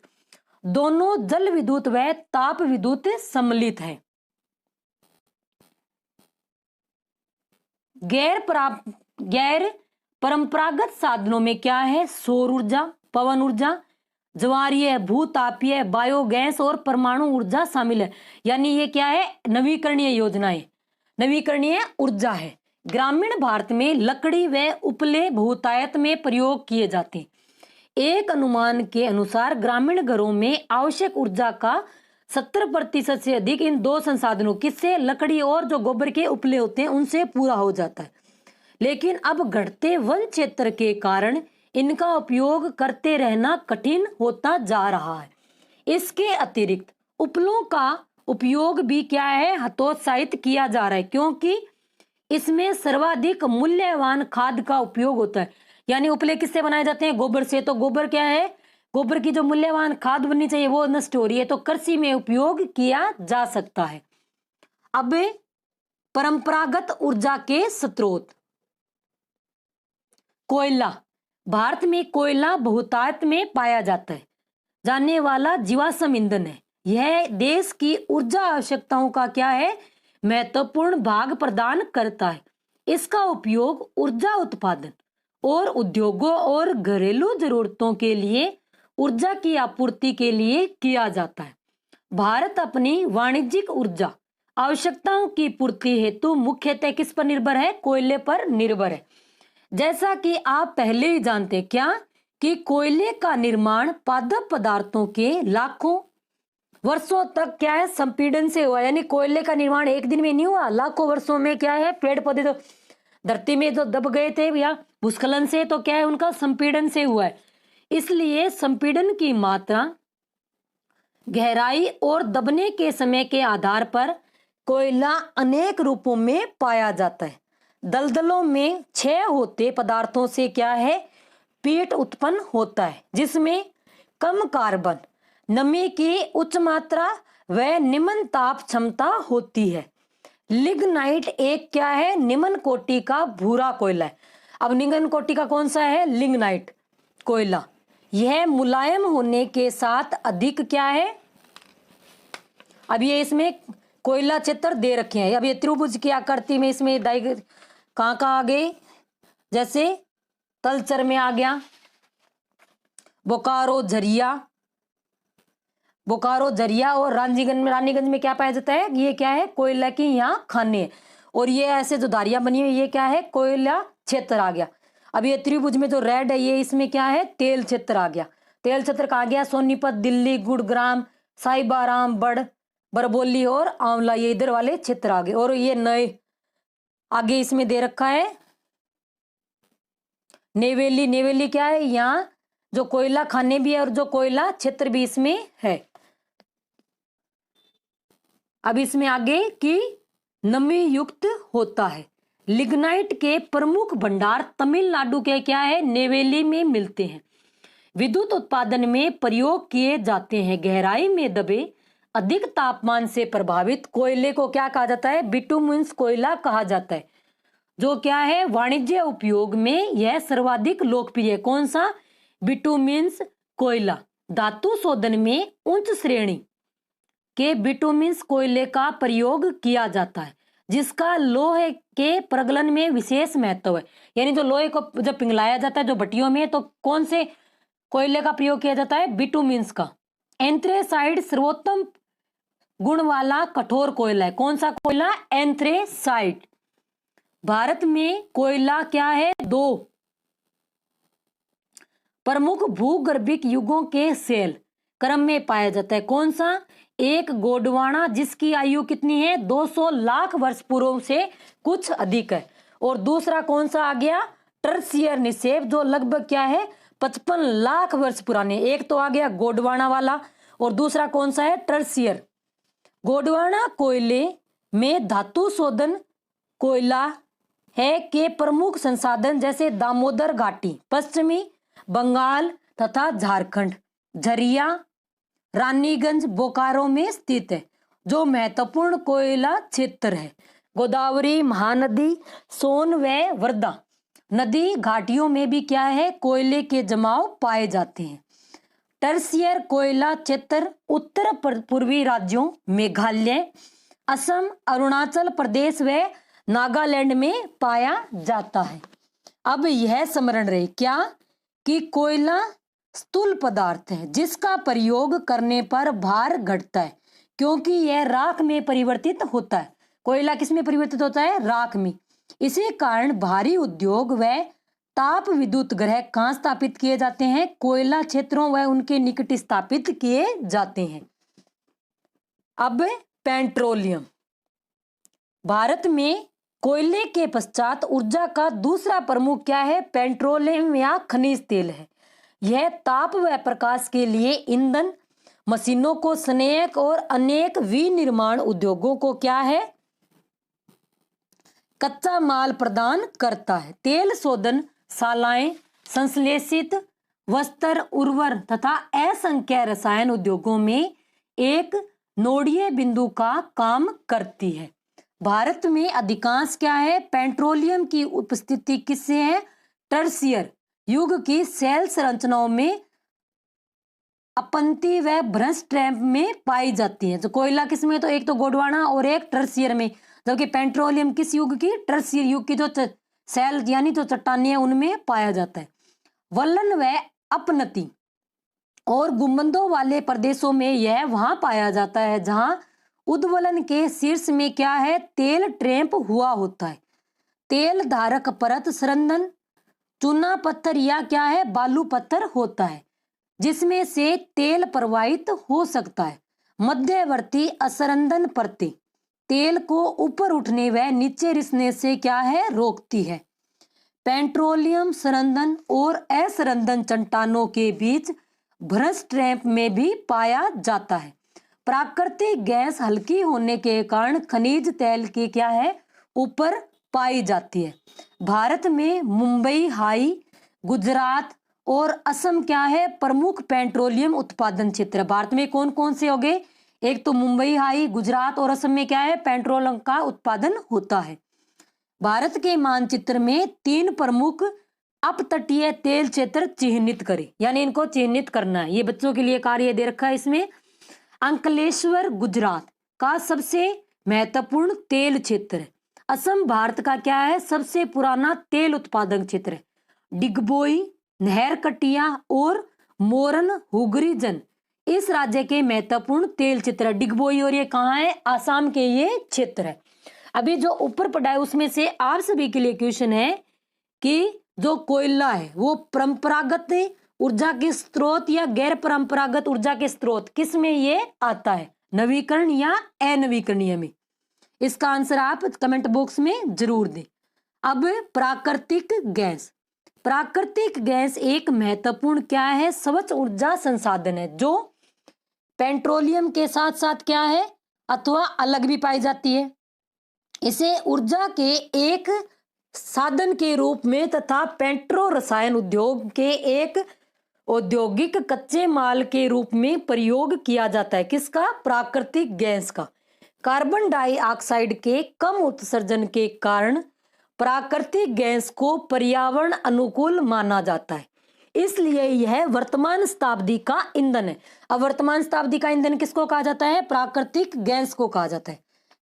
दोनों जल विद्युत व ताप विद्युत सम्मिलित है। गैर परंपरागत साधनों में क्या है, सौर ऊर्जा, पवन ऊर्जा, ज्वारीय, भूतापीय, बायोगैस और परमाणु ऊर्जा शामिल है। यानी ये क्या है, नवीकरणीय योजनाएं, नवीकरणीय ऊर्जा है। ग्रामीण भारत में लकड़ी व उपले बहुतायत में प्रयोग किए जाते हैं। एक अनुमान के अनुसार ग्रामीण घरों में आवश्यक ऊर्जा का 70% से अधिक इन दो संसाधनों, किससे, लकड़ी और जो गोबर के उपले होते हैं उनसे पूरा हो जाता है। लेकिन अब घटते वन क्षेत्र के कारण इनका उपयोग करते रहना कठिन होता जा रहा है। इसके अतिरिक्त उपलों का उपयोग भी क्या है, हतोत्साहित किया जा रहा है, क्योंकि इसमें सर्वाधिक मूल्यवान खाद का उपयोग होता है। यानी उपले किससे बनाए जाते हैं, गोबर से। तो गोबर क्या है, गोबर की जो मूल्यवान खाद बननी चाहिए वो नष्ट हो रही है, तो कृषि में उपयोग किया जा सकता है। अब परंपरागत ऊर्जा के स्रोत, कोयला। भारत में कोयला बहुतायत में पाया जाता है जाने वाला जीवाश्म ईंधन है। यह देश की ऊर्जा आवश्यकताओं का क्या है, महत्वपूर्ण भाग प्रदान करता है। इसका उपयोग ऊर्जा उत्पादन और उद्योगों और घरेलू जरूरतों के लिए ऊर्जा की आपूर्ति के लिए किया जाता है। भारत अपनी वाणिज्यिक ऊर्जा आवश्यकताओं की पूर्ति हेतु मुख्यतः किस पर निर्भर है, कोयले पर निर्भर है। जैसा कि आप पहले ही जानते हैं क्या, कि कोयले का निर्माण पादप पदार्थों के लाखों वर्षों तक क्या है, संपीड़न से हुआ। यानी कोयले का निर्माण एक दिन में नहीं हुआ, लाखों वर्षों में क्या है, पेड़ पौधे तो धरती में जो दब गए थे या भूस्खलन से, तो क्या है, उनका संपीड़न से हुआ है। इसलिए संपीड़न की मात्रा गहराई और दबने के समय के आधार पर कोयला अनेक रूपों में पाया जाता है। दलदलों में क्षय होते पदार्थों से क्या है, पीट उत्पन्न होता है, जिसमें कम कार्बन, नमी की उच्च मात्रा व निम्न ताप क्षमता होती है। लिग्नाइट एक क्या है, निम्न कोटि का भूरा कोयला है। अब निम्न कोटि का कौन सा है, लिग्नाइट कोयला। यह मुलायम होने के साथ अधिक क्या है, अब ये इसमें कोयला चित्र दे रखे हैं। अब ये त्रिभुज की आकृति में इसमें कहाँ कहाँ आ गए, जैसे तलचर में आ गया, बोकारो झरिया और रानीगंज में क्या पाया जाता है, ये क्या है, कोयला की यहाँ खाने। और ये ऐसे जो धारियां बनी हुई, ये क्या है, कोयला क्षेत्र आ गया। अब ये त्रिभुज में जो रेड है, ये इसमें क्या है, तेल क्षेत्र आ गया। तेल क्षेत्र कहाँ गया, सोनीपत, दिल्ली, गुड़ग्राम, साहिबाराम, बरबोली और आंवला, ये इधर वाले क्षेत्र आ गए। और ये नए आगे इसमें दे रखा है नेवेली क्या है, यहाँ जो कोयला खाने भी है और जो कोयला क्षेत्र भी इसमें है। अब इसमें आगे की नमी युक्त होता है। लिग्नाइट के प्रमुख भंडार तमिलनाडु के क्या है, नेवेली में मिलते हैं। विद्युत उत्पादन में प्रयोग किए जाते हैं। गहराई में दबे अधिक तापमान से प्रभावित कोयले को क्या कहा जाता है, बिटुमिनस कोयला कहा जाता है, जो क्या है, वाणिज्य उपयोग में यह सर्वाधिक लोकप्रिय है। कौन सा, बिटुमिनस कोयला। धातु शोधन में उच्च श्रेणी के बिटुमिनस कोयले का प्रयोग किया जाता है, जिसका लोहे के प्रगलन में विशेष महत्व है। यानी जो लोहे को जब पिघलाया जाता है जो भट्टियों में, तो कौन से कोयले का प्रयोग किया जाता है, बिटुमिनस का। एंथ्रेसाइड सर्वोत्तम गुण वाला कठोर कोयला है। कौन सा कोयला, एंथ्रेसाइड। भारत में कोयला क्या है, दो प्रमुख भूगर्भिक युगों के सेल क्रम में पाया जाता है। कौन सा, एक गोंडवाना जिसकी आयु कितनी है, 200 लाख वर्ष पूर्व से कुछ अधिक है। और दूसरा कौन सा आ गया, टर्सियर निक्षेप, जो लगभग क्या है, 55 लाख वर्ष पुराने। एक तो आ गया गोंडवाना वाला और दूसरा कौन सा है, टर्सियर। गोंडवाना कोयले में धातु शोधन कोयला है के प्रमुख संसाधन जैसे दामोदर घाटी, पश्चिमी बंगाल तथा झारखंड, झरिया, रानीगंज, बोकारो में स्थित है, जो महत्वपूर्ण कोयला क्षेत्र है। गोदावरी, महानदी, सोन व वर्धा नदी घाटियों में भी क्या है, कोयले के जमाव पाए जाते हैं। टर्सियर कोयला क्षेत्र उत्तर पूर्वी राज्यों मेघालय, असम, अरुणाचल प्रदेश व नागालैंड में पाया जाता है। अब यह स्मरण रहे क्या, कि कोयला स्थूल पदार्थ है जिसका प्रयोग करने पर भार घटता है, क्योंकि यह राख में परिवर्तित होता है। कोयला किस में परिवर्तित होता है, राख में। इसी कारण भारी उद्योग व ताप विद्युत ग्रह कहाँ स्थापित किए जाते हैं, कोयला क्षेत्रों व उनके निकट स्थापित किए जाते हैं। अब पेट्रोलियम। भारत में कोयले के पश्चात ऊर्जा का दूसरा प्रमुख क्या है, पेट्रोलियम या खनिज तेल है। यह ताप व प्रकाश के लिए ईंधन, मशीनों को संयंत्र और अनेक विनिर्माण उद्योगों को क्या है, कच्चा माल प्रदान करता है। तेल शोधन शालाएं, संश्लेषित वस्त्र, उर्वर तथा असंख्य रसायन उद्योगों में एक नोडीय बिंदु का काम करती है। भारत में अधिकांश क्या है, पेट्रोलियम की उपस्थिति किससे है, टर्सियर युग की सेल संरचनाओं में अपंती व भ्रंश ट्रैप में पाई जाती है। तो कोयला किस में, तो एक तो गोंडवाना और एक टर्सियर में, जबकि पेट्रोलियम किस युग की, टर्सियर युग की जो सेल यानी जो चट्टानें हैं उनमें पाया जाता है। वलन व अपनति और गुंबदों वाले प्रदेशों में यह वहां पाया जाता है जहां उद्वलन के शीर्ष में क्या है, तेल ट्रैप हुआ होता है। तेल धारक परत संरंधन चूना पत्थर या क्या है, बालू पत्थर होता है, जिसमें से तेल प्रवाहित हो सकता है। मध्यवर्ती असंरंधन परतें तेल को ऊपर उठने व नीचे रिसने से क्या है, रोकती है। पेट्रोलियम संरंधन और असंरंधन चट्टानों के बीच भ्रष्ट रैंप में भी पाया जाता है। प्राकृतिक गैस हल्की होने के कारण खनिज तेल की क्या है, ऊपर पाई जाती है। भारत में मुंबई, हाई, गुजरात और असम क्या है, प्रमुख पेट्रोलियम उत्पादन क्षेत्र है। भारत में कौन कौन से हो गए, एक तो मुंबई, हाई, गुजरात और असम में क्या है, पेट्रोल का उत्पादन होता है। भारत के मानचित्र में 3 प्रमुख अपतटीय तेल क्षेत्र चिन्हित करें, यानी इनको चिन्हित करना है। ये बच्चों के लिए कार्य दे रखा है इसमें। अंकलेश्वर गुजरात का सबसे महत्वपूर्ण तेल क्षेत्र है। असम भारत का क्या है, सबसे पुराना तेल उत्पादक क्षेत्र है। डिगबोई, नहरकटिया और मोरन हुगरी जन इस राज्य के महत्वपूर्ण तेल क्षेत्र है। डिगबोई और ये कहाँ है, आसाम के ये क्षेत्र है। अभी जो ऊपर पढ़ा है उसमें से आप सभी के लिए क्वेश्चन है कि जो कोयला है वो परंपरागत ऊर्जा के स्रोत या गैर परंपरागत ऊर्जा के स्रोत, किस में ये आता है, नवीकरण या अनवीकरणीय में। इसका आंसर आप कमेंट बॉक्स में जरूर दें। अब प्राकृतिक गैस, प्राकृतिक गैस एक महत्वपूर्ण क्या है, स्वच्छ ऊर्जा संसाधन है जो पेट्रोलियम के साथ साथ क्या है, अथवा अलग भी पाई जाती है। इसे ऊर्जा के एक साधन के रूप में तथा पेट्रो रसायन उद्योग के एक औद्योगिक कच्चे माल के रूप में प्रयोग किया जाता है। किसका, प्राकृतिक गैस का। कार्बन डाइऑक्साइड के कम उत्सर्जन के कारण प्राकृतिक गैस को पर्यावरण अनुकूल माना जाता है, इसलिए यह वर्तमान शताब्दी का ईंधन है। अब वर्तमान शताब्दी का ईंधन किसको कहा जाता है, प्राकृतिक गैस को कहा जाता है।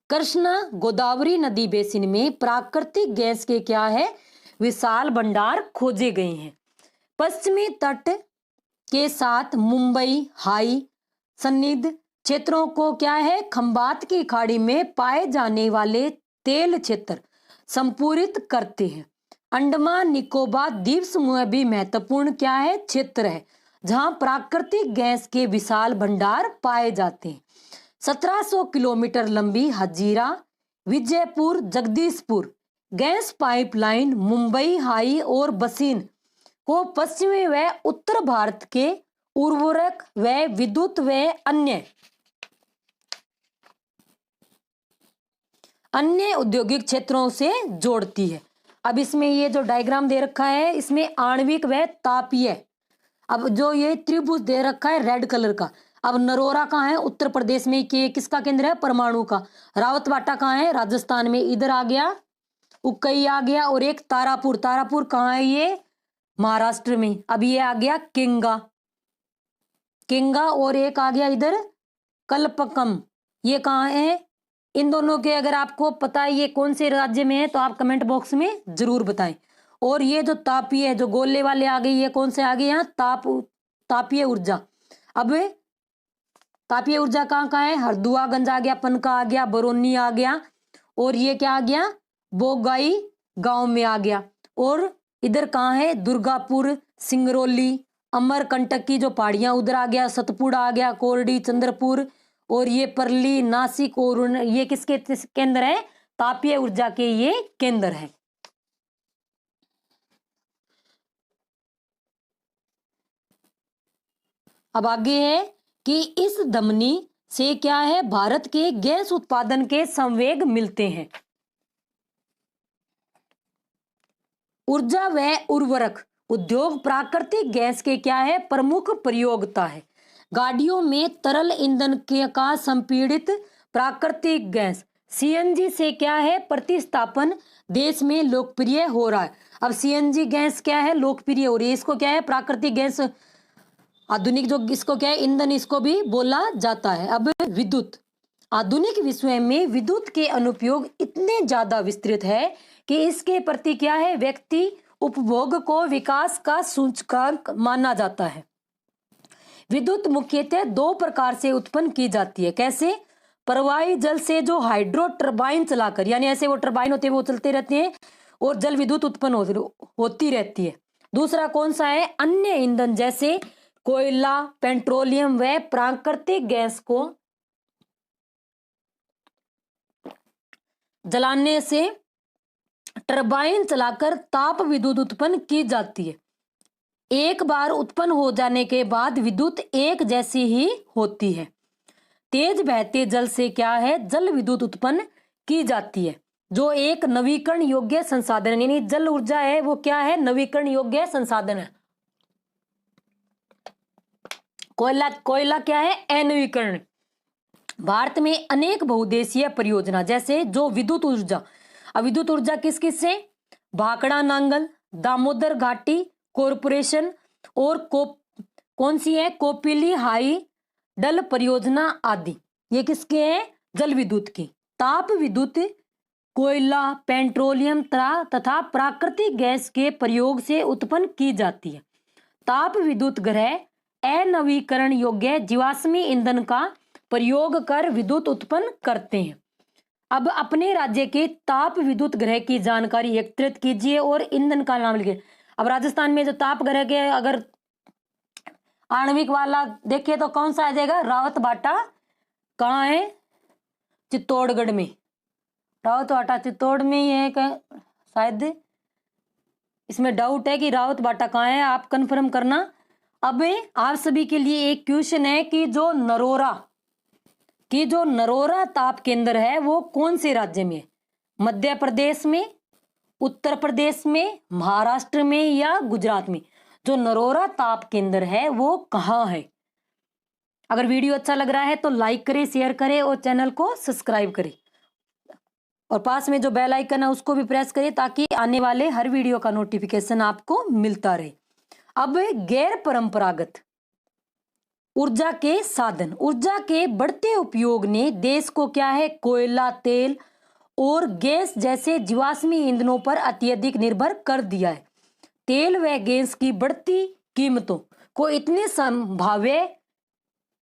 कृष्णा गोदावरी नदी बेसिन में प्राकृतिक गैस के क्या है, विशाल भंडार खोजे गए हैं। पश्चिमी तट के साथ मुंबई, हाई सन्निध क्षेत्रों को क्या है, खंबात की खाड़ी में पाए जाने वाले तेल क्षेत्र संपूरित करते हैं। अंडमान निकोबार द्वीप समूह भी महत्वपूर्ण क्या है, क्षेत्र है जहां प्राकृतिक गैस के विशाल भंडार पाए जाते हैं। 1700 किलोमीटर लंबी Hazira Vijaypur Jagdishpur gas pipeline Mumbai, high और बसीन को पश्चिमी व उत्तर भारत के उर्वरक व विद्युत व अन्य औद्योगिक क्षेत्रों से जोड़ती है। अब इसमें ये जो डायग्राम दे रखा है इसमें आणविक व तापीय, अब जो ये त्रिभुज दे रखा है रेड कलर का, अब नरोरा कहाँ है, उत्तर प्रदेश में, के किसका केंद्र है, परमाणु का। रावतबाटा कहाँ है, राजस्थान में, इधर आ गया उक्कई आ गया, और एक तारापुर, तारापुर कहाँ है, ये महाराष्ट्र में। अब ये आ गया किंगा, किंगा, और एक आ गया इधर कल्पकम, ये कहाँ है। इन दोनों के अगर आपको पता है ये कौन से राज्य में है तो आप कमेंट बॉक्स में जरूर बताएं। और ये जो तापीय है, जो गोले वाले आ गई, ये कौन से आ गए यहाँ, तापीय ऊर्जा। अब तापीय ऊर्जा कहाँ है, हरदुआगंज आ गया, पनका आ गया, बरौनी आ गया, और ये क्या आ गया, बोगाई गांव में आ गया। और इधर कहाँ है, दुर्गापुर, सिंगरौली, अमरकंटक की जो पहाड़ियां उधर आ गया, सतपुड़ा आ गया, कोरडी, चंद्रपुर, और ये परली, नासिक, और ये किसके केंद्र है, तापीय ऊर्जा के ये केंद्र है। अब आगे है कि इस धमनी से क्या है, भारत के गैस उत्पादन के संवेग मिलते हैं। ऊर्जा व उर्वरक उद्योग प्राकृतिक गैस के क्या है, प्रमुख प्रयोगता है। गाड़ियों में तरल ईंधन का संपीड़ित प्राकृतिक गैस सीएनजी से क्या है, प्रतिस्थापन देश में लोकप्रिय हो रहा है। अब सीएनजी गैस क्या है, लोकप्रिय हो रही है, इसको क्या है, प्राकृतिक गैस आधुनिक जो इसको क्या है, ईंधन इसको भी बोला जाता है। अब विद्युत, आधुनिक विश्व में विद्युत के अनुप्रयोग इतने ज्यादा विस्तृत है कि इसके प्रति क्या है, व्यक्ति उपभोग को विकास का सूचकांक माना जाता है। विद्युत मुख्यतः 2 प्रकार से उत्पन्न की जाती है। कैसे, प्रवाही जल से जो हाइड्रो टरबाइन चलाकर, यानी ऐसे वो टरबाइन होते हैं वो चलते रहते हैं और जल विद्युत उत्पन्न होती रहती है। दूसरा कौन सा है, अन्य ईंधन जैसे कोयला, पेट्रोलियम व प्राकृतिक गैस को जलाने से टरबाइन चलाकर ताप विद्युत उत्पन्न की जाती है। एक बार उत्पन्न हो जाने के बाद विद्युत एक जैसी ही होती है। तेज बहते जल से क्या है, जल विद्युत उत्पन्न की जाती है, जो एक नवीकरण योग्य संसाधन है। यानी जल ऊर्जा है वो क्या है, नवीकरण योग्य संसाधन है। कोयला क्या है, अनवीकरण। भारत में अनेक बहुउद्देशीय परियोजना जैसे जो विद्युत ऊर्जा, अब विद्युत ऊर्जा किस किस से, भाखड़ा नांगल, दामोदर घाटी कॉरपोरेशन और कौन सी है, कोपिली हाई डल परियोजना आदि, ये किसके हैं, जल विद्युत की। ताप विद्युत कोयला, पेट्रोलियम तथा प्राकृतिक गैस के प्रयोग से उत्पन्न की जाती है। ताप विद्युत ग्रह अनवीकरण योग्य जीवाश्मी ईंधन का प्रयोग कर विद्युत उत्पन्न करते हैं। अब अपने राज्य के ताप विद्युत ग्रह की जानकारी एकत्रित कीजिए और ईंधन का नाम लिखिए। अब राजस्थान में जो ताप ग्रह के अगर आणविक वाला देखिए तो कौन सा आ जाएगा, रावत भाटा कहाँ है, चित्तौड़गढ़ में। रावत भाटा चित्तौड़ में ही है शायद, इसमें डाउट है कि रावत भाटा कहाँ है, आप कंफर्म करना। अब आप सभी के लिए एक क्वेश्चन है कि जो नरोरा ताप केंद्र है वो कौन से राज्य में है, मध्य प्रदेश में, उत्तर प्रदेश में, महाराष्ट्र में या गुजरात में। जो नरोरा ताप केंद्र है वो कहाँ है। अगर वीडियो अच्छा लग रहा है तो लाइक करें, शेयर करें और चैनल को सब्सक्राइब करें, और पास में जो बेल आइकन है उसको भी प्रेस करें ताकि आने वाले हर वीडियो का नोटिफिकेशन आपको मिलता रहे। अब गैर परंपरागत ऊर्जा के साधन, ऊर्जा के बढ़ते उपयोग ने देश को क्या है, कोयला, तेल और गैस जैसे जीवाश्मी ईंधनों पर अत्यधिक निर्भर कर दिया है। तेल व गैस की बढ़ती कीमतों को इतनी संभाव्य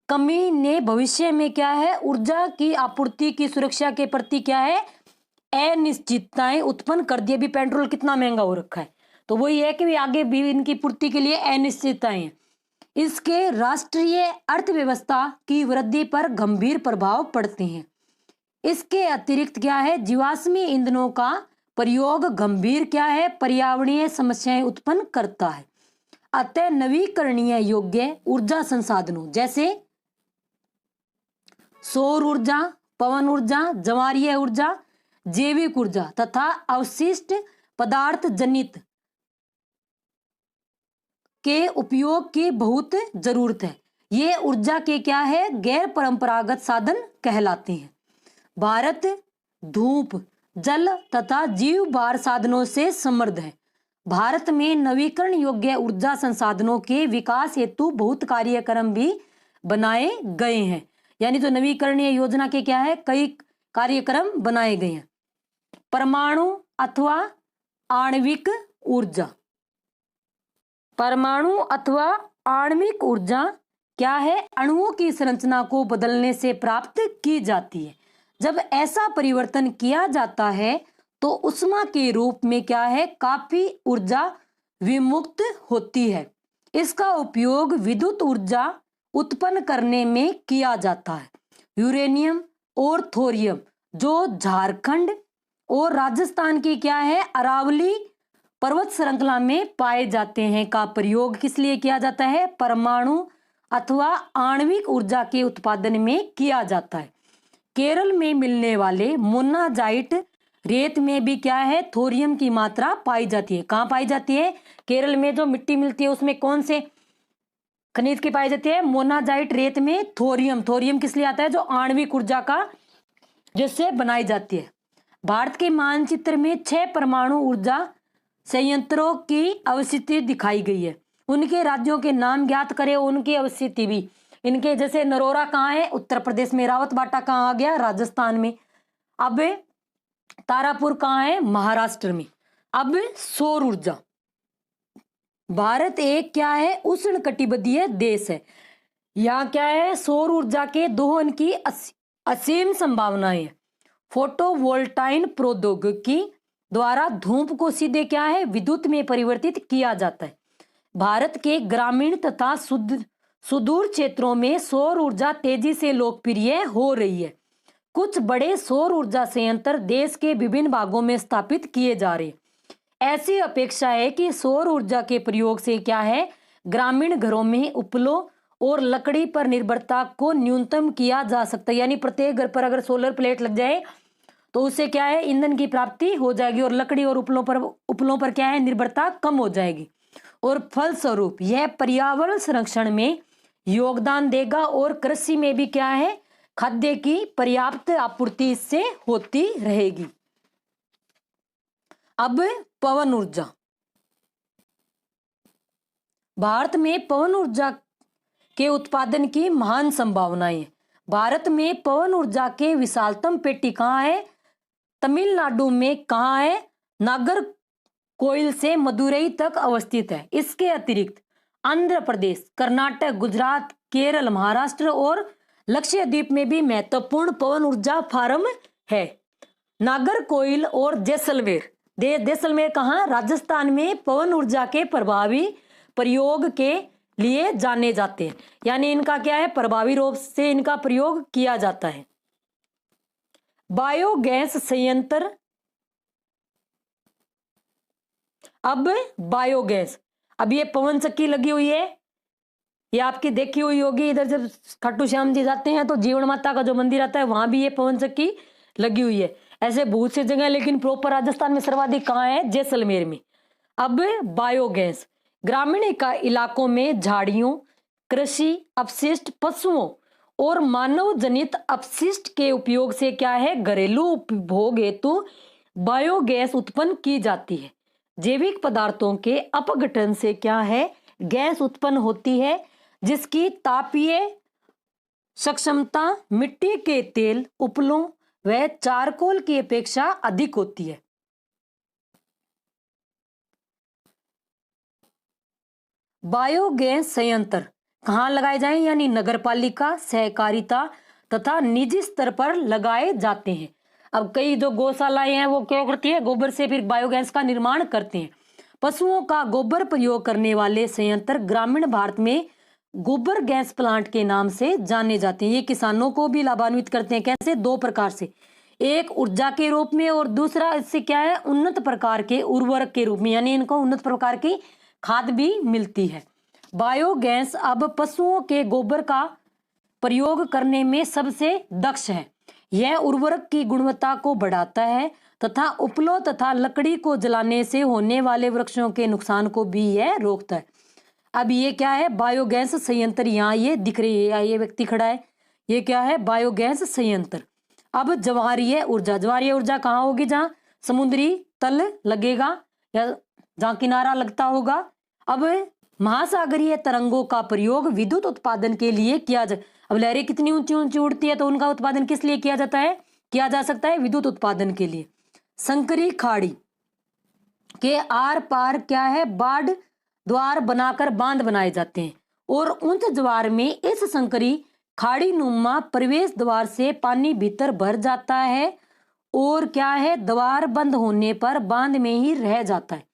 कमी ने भविष्य में क्या है, ऊर्जा की आपूर्ति की सुरक्षा के प्रति क्या है, अनिश्चितताएं उत्पन्न कर दी। अभी पेट्रोल कितना महंगा हो रखा है, तो वही है कि आगे भी इनकी पूर्ति के लिए अनिश्चितताएं हैं। इसके राष्ट्रीय अर्थव्यवस्था की वृद्धि पर गंभीर प्रभाव पड़ते हैं। इसके अतिरिक्त क्या है, जीवाश्मी ईंधनों का प्रयोग गंभीर क्या है, पर्यावरणीय समस्याएं उत्पन्न करता है। अतः नवीकरणीय योग्य ऊर्जा संसाधनों जैसे सौर ऊर्जा, पवन ऊर्जा, ज्वारीय ऊर्जा, जैविक ऊर्जा तथा अवशिष्ट पदार्थ जनित के उपयोग की बहुत जरूरत है। ये ऊर्जा के क्या है, गैर परंपरागत साधन कहलाते हैं। भारत धूप, जल तथा जीव भार साधनों से समृद्ध है। भारत में नवीकरण योग्य ऊर्जा संसाधनों के विकास हेतु बहुत कार्यक्रम भी बनाए गए हैं। यानी जो नवीकरणीय योजना के क्या है, कई कार्यक्रम बनाए गए हैं। परमाणु अथवा आणविक ऊर्जा, परमाणु अथवा आणविक ऊर्जा क्या है, अणुओं की संरचना को बदलने से प्राप्त की जाती है। जब ऐसा परिवर्तन किया जाता है तो उष्मा के रूप में क्या है, काफी ऊर्जा विमुक्त होती है। इसका उपयोग विद्युत ऊर्जा उत्पन्न करने में किया जाता है। यूरेनियम और थोरियम जो झारखंड और राजस्थान की क्या है, अरावली पर्वत श्रृंखला में पाए जाते हैं का प्रयोग किस लिए किया जाता है, परमाणु अथवा आणविक ऊर्जा के उत्पादन में किया जाता है। केरल में मिलने वाले मोनाजाइट रेत में भी क्या है, थोरियम की मात्रा पाई जाती है। कहाँ पाई जाती है, केरल में जो मिट्टी मिलती है उसमें कौन से खनिज की पाई जाती है, मोनाजाइट रेत में थोरियम। थोरियम किस लिए आता है, जो आणविक ऊर्जा का जिससे बनाई जाती है। भारत के मानचित्र में 6 परमाणु ऊर्जा संयंत्रों की अवस्थिति दिखाई गई है। उनके राज्यों के नाम ज्ञात करें, उनकी अवस्थिति भी। इनके जैसे नरोरा कहाँ है, उत्तर प्रदेश में। रावत भाटा कहाँ आ गया, राजस्थान में। अब तारापुर कहाँ है, महाराष्ट्र में। अब सौर ऊर्जा, भारत एक क्या है, उष्ण कटिबंधीय देश है। यहाँ क्या है, सौर ऊर्जा के दोहन की असीम संभावनाएं है। फोटोवोल्टाइक प्रौद्योगिकी द्वारा धूप को सीधे क्या है, विद्युत में परिवर्तित किया जाता है। भारत के ग्रामीण तथा सुदूर क्षेत्रों में सौर ऊर्जा तेजी से लोकप्रिय हो रही है। कुछ बड़े सौर ऊर्जा संयंत्र देश के विभिन्न भागों में स्थापित किए जा रहे हैं। ऐसी अपेक्षा है कि सौर ऊर्जा के प्रयोग से क्या है, ग्रामीण घरों में उपलों और लकड़ी पर निर्भरता को न्यूनतम किया जा सकता है। यानी प्रत्येक घर पर अगर सोलर प्लेट लग जाए तो उससे क्या है, ईंधन की प्राप्ति हो जाएगी और लकड़ी और उपलों पर क्या है, निर्भरता कम हो जाएगी और फलस्वरूप यह पर्यावरण संरक्षण में योगदान देगा और कृषि में भी क्या है, खाद्य की पर्याप्त आपूर्ति इससे होती रहेगी। अब पवन ऊर्जा। भारत में पवन ऊर्जा के उत्पादन की महान संभावनाएं हैं। भारत में पवन ऊर्जा के विशालतम पेटी कहाँ है? तमिलनाडु में कहाँ है? नागरकोइल से मदुरई तक अवस्थित है। इसके अतिरिक्त आंध्र प्रदेश, कर्नाटक, गुजरात, केरल, महाराष्ट्र और लक्षद्वीप में भी महत्वपूर्ण पवन ऊर्जा फार्म है। नागरकोइल और जैसलमेर, जैसलमेर कहाँ? राजस्थान में पवन ऊर्जा के प्रभावी प्रयोग के लिए जाने जाते हैं। यानी इनका क्या है, प्रभावी रूप से इनका प्रयोग किया जाता है। बायोगैस संयंत्र। अब बायोगैस, अब ये पवन चक्की लगी हुई है, ये आपकी देखी हुई होगी। इधर जब खाटू श्याम जी जाते हैं तो जीवन माता का जो मंदिर आता है वहां भी ये पवन चक्की लगी हुई है। ऐसे बहुत सी जगह, लेकिन प्रॉपर राजस्थान में सर्वाधिक कहाँ है? जैसलमेर में। अब बायोगैस, ग्रामीण इलाकों में झाड़ियों, कृषि अपशिष्ट, पशुओं और मानव जनित अपशिष्ट के उपयोग से क्या है, घरेलू उपभोग हेतु बायोगैस उत्पन्न की जाती है। जैविक पदार्थों के अपघटन से क्या है, गैस उत्पन्न होती है जिसकी तापीय सक्षमता मिट्टी के तेल, उपलों व चारकोल की अपेक्षा अधिक होती है। बायोगैस संयंत्र कहाँ लगाए जाएं? यानी नगरपालिका, सहकारिता तथा निजी स्तर पर लगाए जाते हैं। अब कई जो गौशालाएं हैं वो क्या करती है, गोबर से फिर बायोगैस का निर्माण करते हैं। पशुओं का गोबर प्रयोग करने वाले संयंत्र ग्रामीण भारत में गोबर गैस प्लांट के नाम से जाने जाते हैं। ये किसानों को भी लाभान्वित करते हैं। कैसे? दो प्रकार से, एक ऊर्जा के रूप में और दूसरा इससे क्या है, उन्नत प्रकार के उर्वरक के रूप में, यानी इनको उन्नत प्रकार की खाद भी मिलती है। बायोगैस अब पशुओं के गोबर का प्रयोग करने में सबसे दक्ष है। यह उर्वरक की गुणवत्ता को बढ़ाता है तथा उपलों तथा लकड़ी को जलाने से होने वाले वृक्षों के नुकसान को भी यह रोकता है। अब ये क्या है, बायोगैस संयंत्र, यहाँ ये दिख रही है, ये व्यक्ति खड़ा है, ये क्या है, बायोगैस संयंत्र। अब ज्वारीय ऊर्जा, ज्वारीय ऊर्जा कहाँ होगी? जहाँ समुद्री तल लगेगा या जहाँ किनारा लगता होगा। अब महासागरीय तरंगों का प्रयोग विद्युत उत्पादन के लिए किया जाए। अब लहरें कितनी ऊंची ऊंची उड़ती है तो उनका उत्पादन किस लिए किया जाता है, किया जा सकता है? विद्युत उत्पादन के लिए। संकरी खाड़ी के आर पार क्या है, बाढ़ द्वार बनाकर बांध बनाए जाते हैं और उच्च ज्वार में इस संकरी खाड़ी नुमा प्रवेश द्वार से पानी भीतर भर जाता है और क्या है, द्वार बंद होने पर बांध में ही रह जाता है।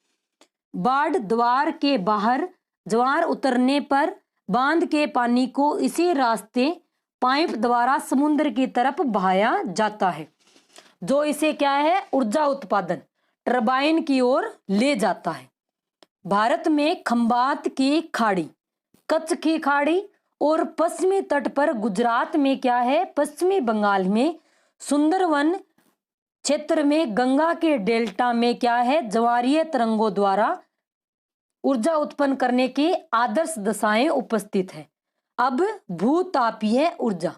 बाढ़ द्वार के बाहर ज्वार उतरने पर बांध के पानी को इसी रास्ते पाइप द्वारा समुद्र की तरफ बहाया जाता है, जो इसे क्या है, ऊर्जा उत्पादन टरबाइन की ओर ले जाता है। भारत में खंबात की खाड़ी, कच्छ की खाड़ी और पश्चिमी तट पर गुजरात में क्या है, पश्चिमी बंगाल में सुंदरवन क्षेत्र में गंगा के डेल्टा में क्या है, ज्वारीय तरंगों द्वारा ऊर्जा उत्पन्न करने की आदर्श दशाएं उपस्थित है। अब भूतापीय ऊर्जा,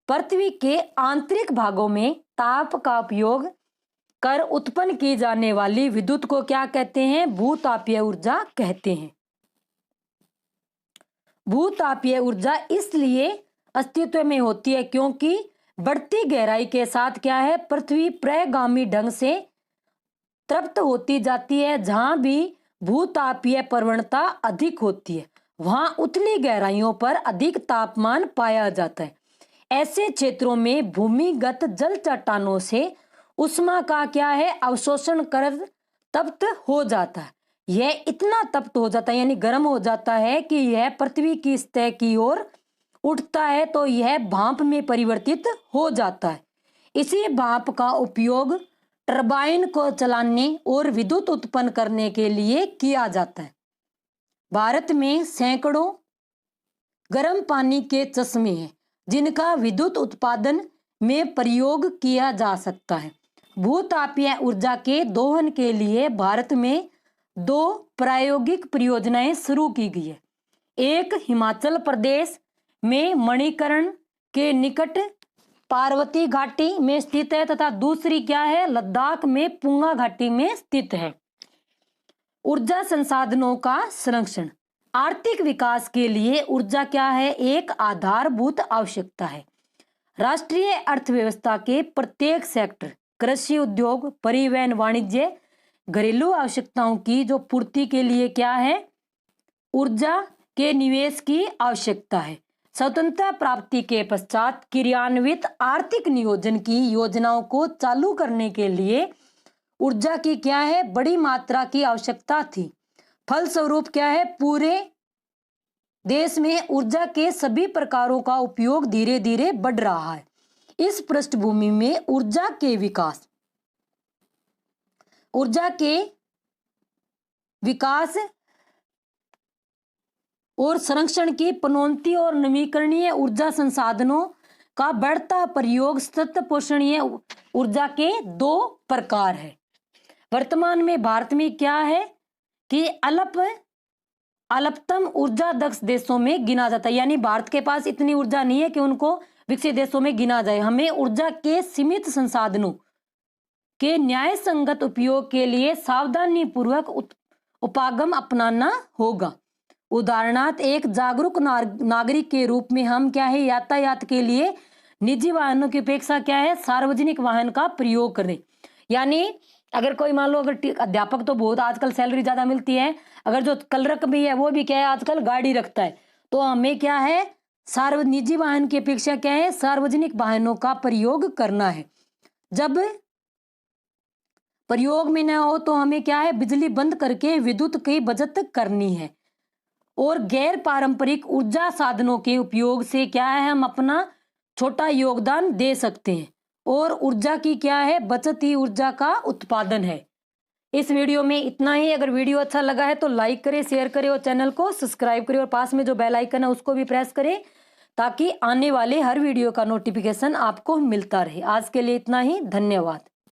पृथ्वी के आंतरिक भागों में ताप का उपयोग कर उत्पन्न की जाने वाली विद्युत को क्या कहते हैं, भूतापीय ऊर्जा कहते हैं। भूतापीय ऊर्जा इसलिए अस्तित्व में होती है क्योंकि बढ़ती गहराई के साथ क्या है, पृथ्वी प्रगामी ढंग से तृप्त होती जाती है। जहां भी भूतापीय प्रवणता अधिक होती है वहां उतनी गहराइयों पर अधिक तापमान पाया जाता है। ऐसे क्षेत्रों में भूमिगत जल चट्टानों से उष्मा का क्या है, अवशोषण कर तप्त हो जाता है। यह इतना तप्त हो जाता है यानी गर्म हो जाता है कि यह पृथ्वी की सतह की ओर उठता है तो यह भाप में परिवर्तित हो जाता है। इसी भाप का उपयोग टरबाइन को चलाने और विद्युत उत्पन्न करने के लिए किया जाता है। भारत में सैकड़ों गर्म पानी के चश्मे हैं जिनका विद्युत उत्पादन में प्रयोग किया जा सकता है। भूतापीय ऊर्जा के दोहन के लिए भारत में 2 प्रायोगिक परियोजनाएं शुरू की गई है। एक हिमाचल प्रदेश में मणिकर्ण के निकट पार्वती घाटी में स्थित है तथा दूसरी क्या है, लद्दाख में पुंगा घाटी में स्थित है। ऊर्जा संसाधनों का संरक्षण। आर्थिक विकास के लिए ऊर्जा क्या है, एक आधारभूत आवश्यकता है। राष्ट्रीय अर्थव्यवस्था के प्रत्येक सेक्टर, कृषि, उद्योग, परिवहन, वाणिज्य, घरेलू आवश्यकताओं की जो पूर्ति के लिए क्या है, ऊर्जा के निवेश की आवश्यकता है। स्वतंत्रता प्राप्ति के पश्चात क्रियान्वित आर्थिक नियोजन की योजनाओं को चालू करने के लिए ऊर्जा की क्या है, बड़ी मात्रा की आवश्यकता थी। फलस्वरूप क्या है, पूरे देश में ऊर्जा के सभी प्रकारों का उपयोग धीरे धीरे बढ़ रहा है। इस पृष्ठभूमि में ऊर्जा के विकास और संरक्षण की पनौती और नवीकरणीय ऊर्जा संसाधनों का बढ़ता प्रयोग सतत पोषणीय ऊर्जा के 2 प्रकार है। वर्तमान में भारत में क्या है कि अल्पतम ऊर्जा दक्ष देशों में गिना जाता है, यानी भारत के पास इतनी ऊर्जा नहीं है कि उनको विकसित देशों में गिना जाए। हमें ऊर्जा के सीमित संसाधनों के न्याय संगत उपयोग के लिए सावधानी पूर्वक उपागम अपनाना होगा। उदाहरणार्थ, एक जागरूक नागरिक के रूप में हम क्या है, यातायात के लिए निजी वाहनों की अपेक्षा क्या है, सार्वजनिक वाहन का प्रयोग करें। यानी अगर कोई मान लो, अगर अध्यापक तो बहुत आजकल सैलरी ज्यादा मिलती है, अगर जो क्लर्क भी है वो भी क्या है आजकल गाड़ी रखता है, तो हमें क्या है, निजी वाहन की अपेक्षा क्या है, सार्वजनिक वाहनों का प्रयोग करना है। जब प्रयोग में न हो तो हमें क्या है, बिजली बंद करके विद्युत की बचत करनी है। और गैर पारंपरिक ऊर्जा साधनों के उपयोग से क्या है, हम अपना छोटा योगदान दे सकते हैं। और ऊर्जा की क्या है, बचत ही ऊर्जा का उत्पादन है। इस वीडियो में इतना ही। अगर वीडियो अच्छा लगा है तो लाइक करें, शेयर करें और चैनल को सब्सक्राइब करें और पास में जो बेल आइकन है उसको भी प्रेस करें ताकि आने वाले हर वीडियो का नोटिफिकेशन आपको मिलता रहे। आज के लिए इतना ही, धन्यवाद।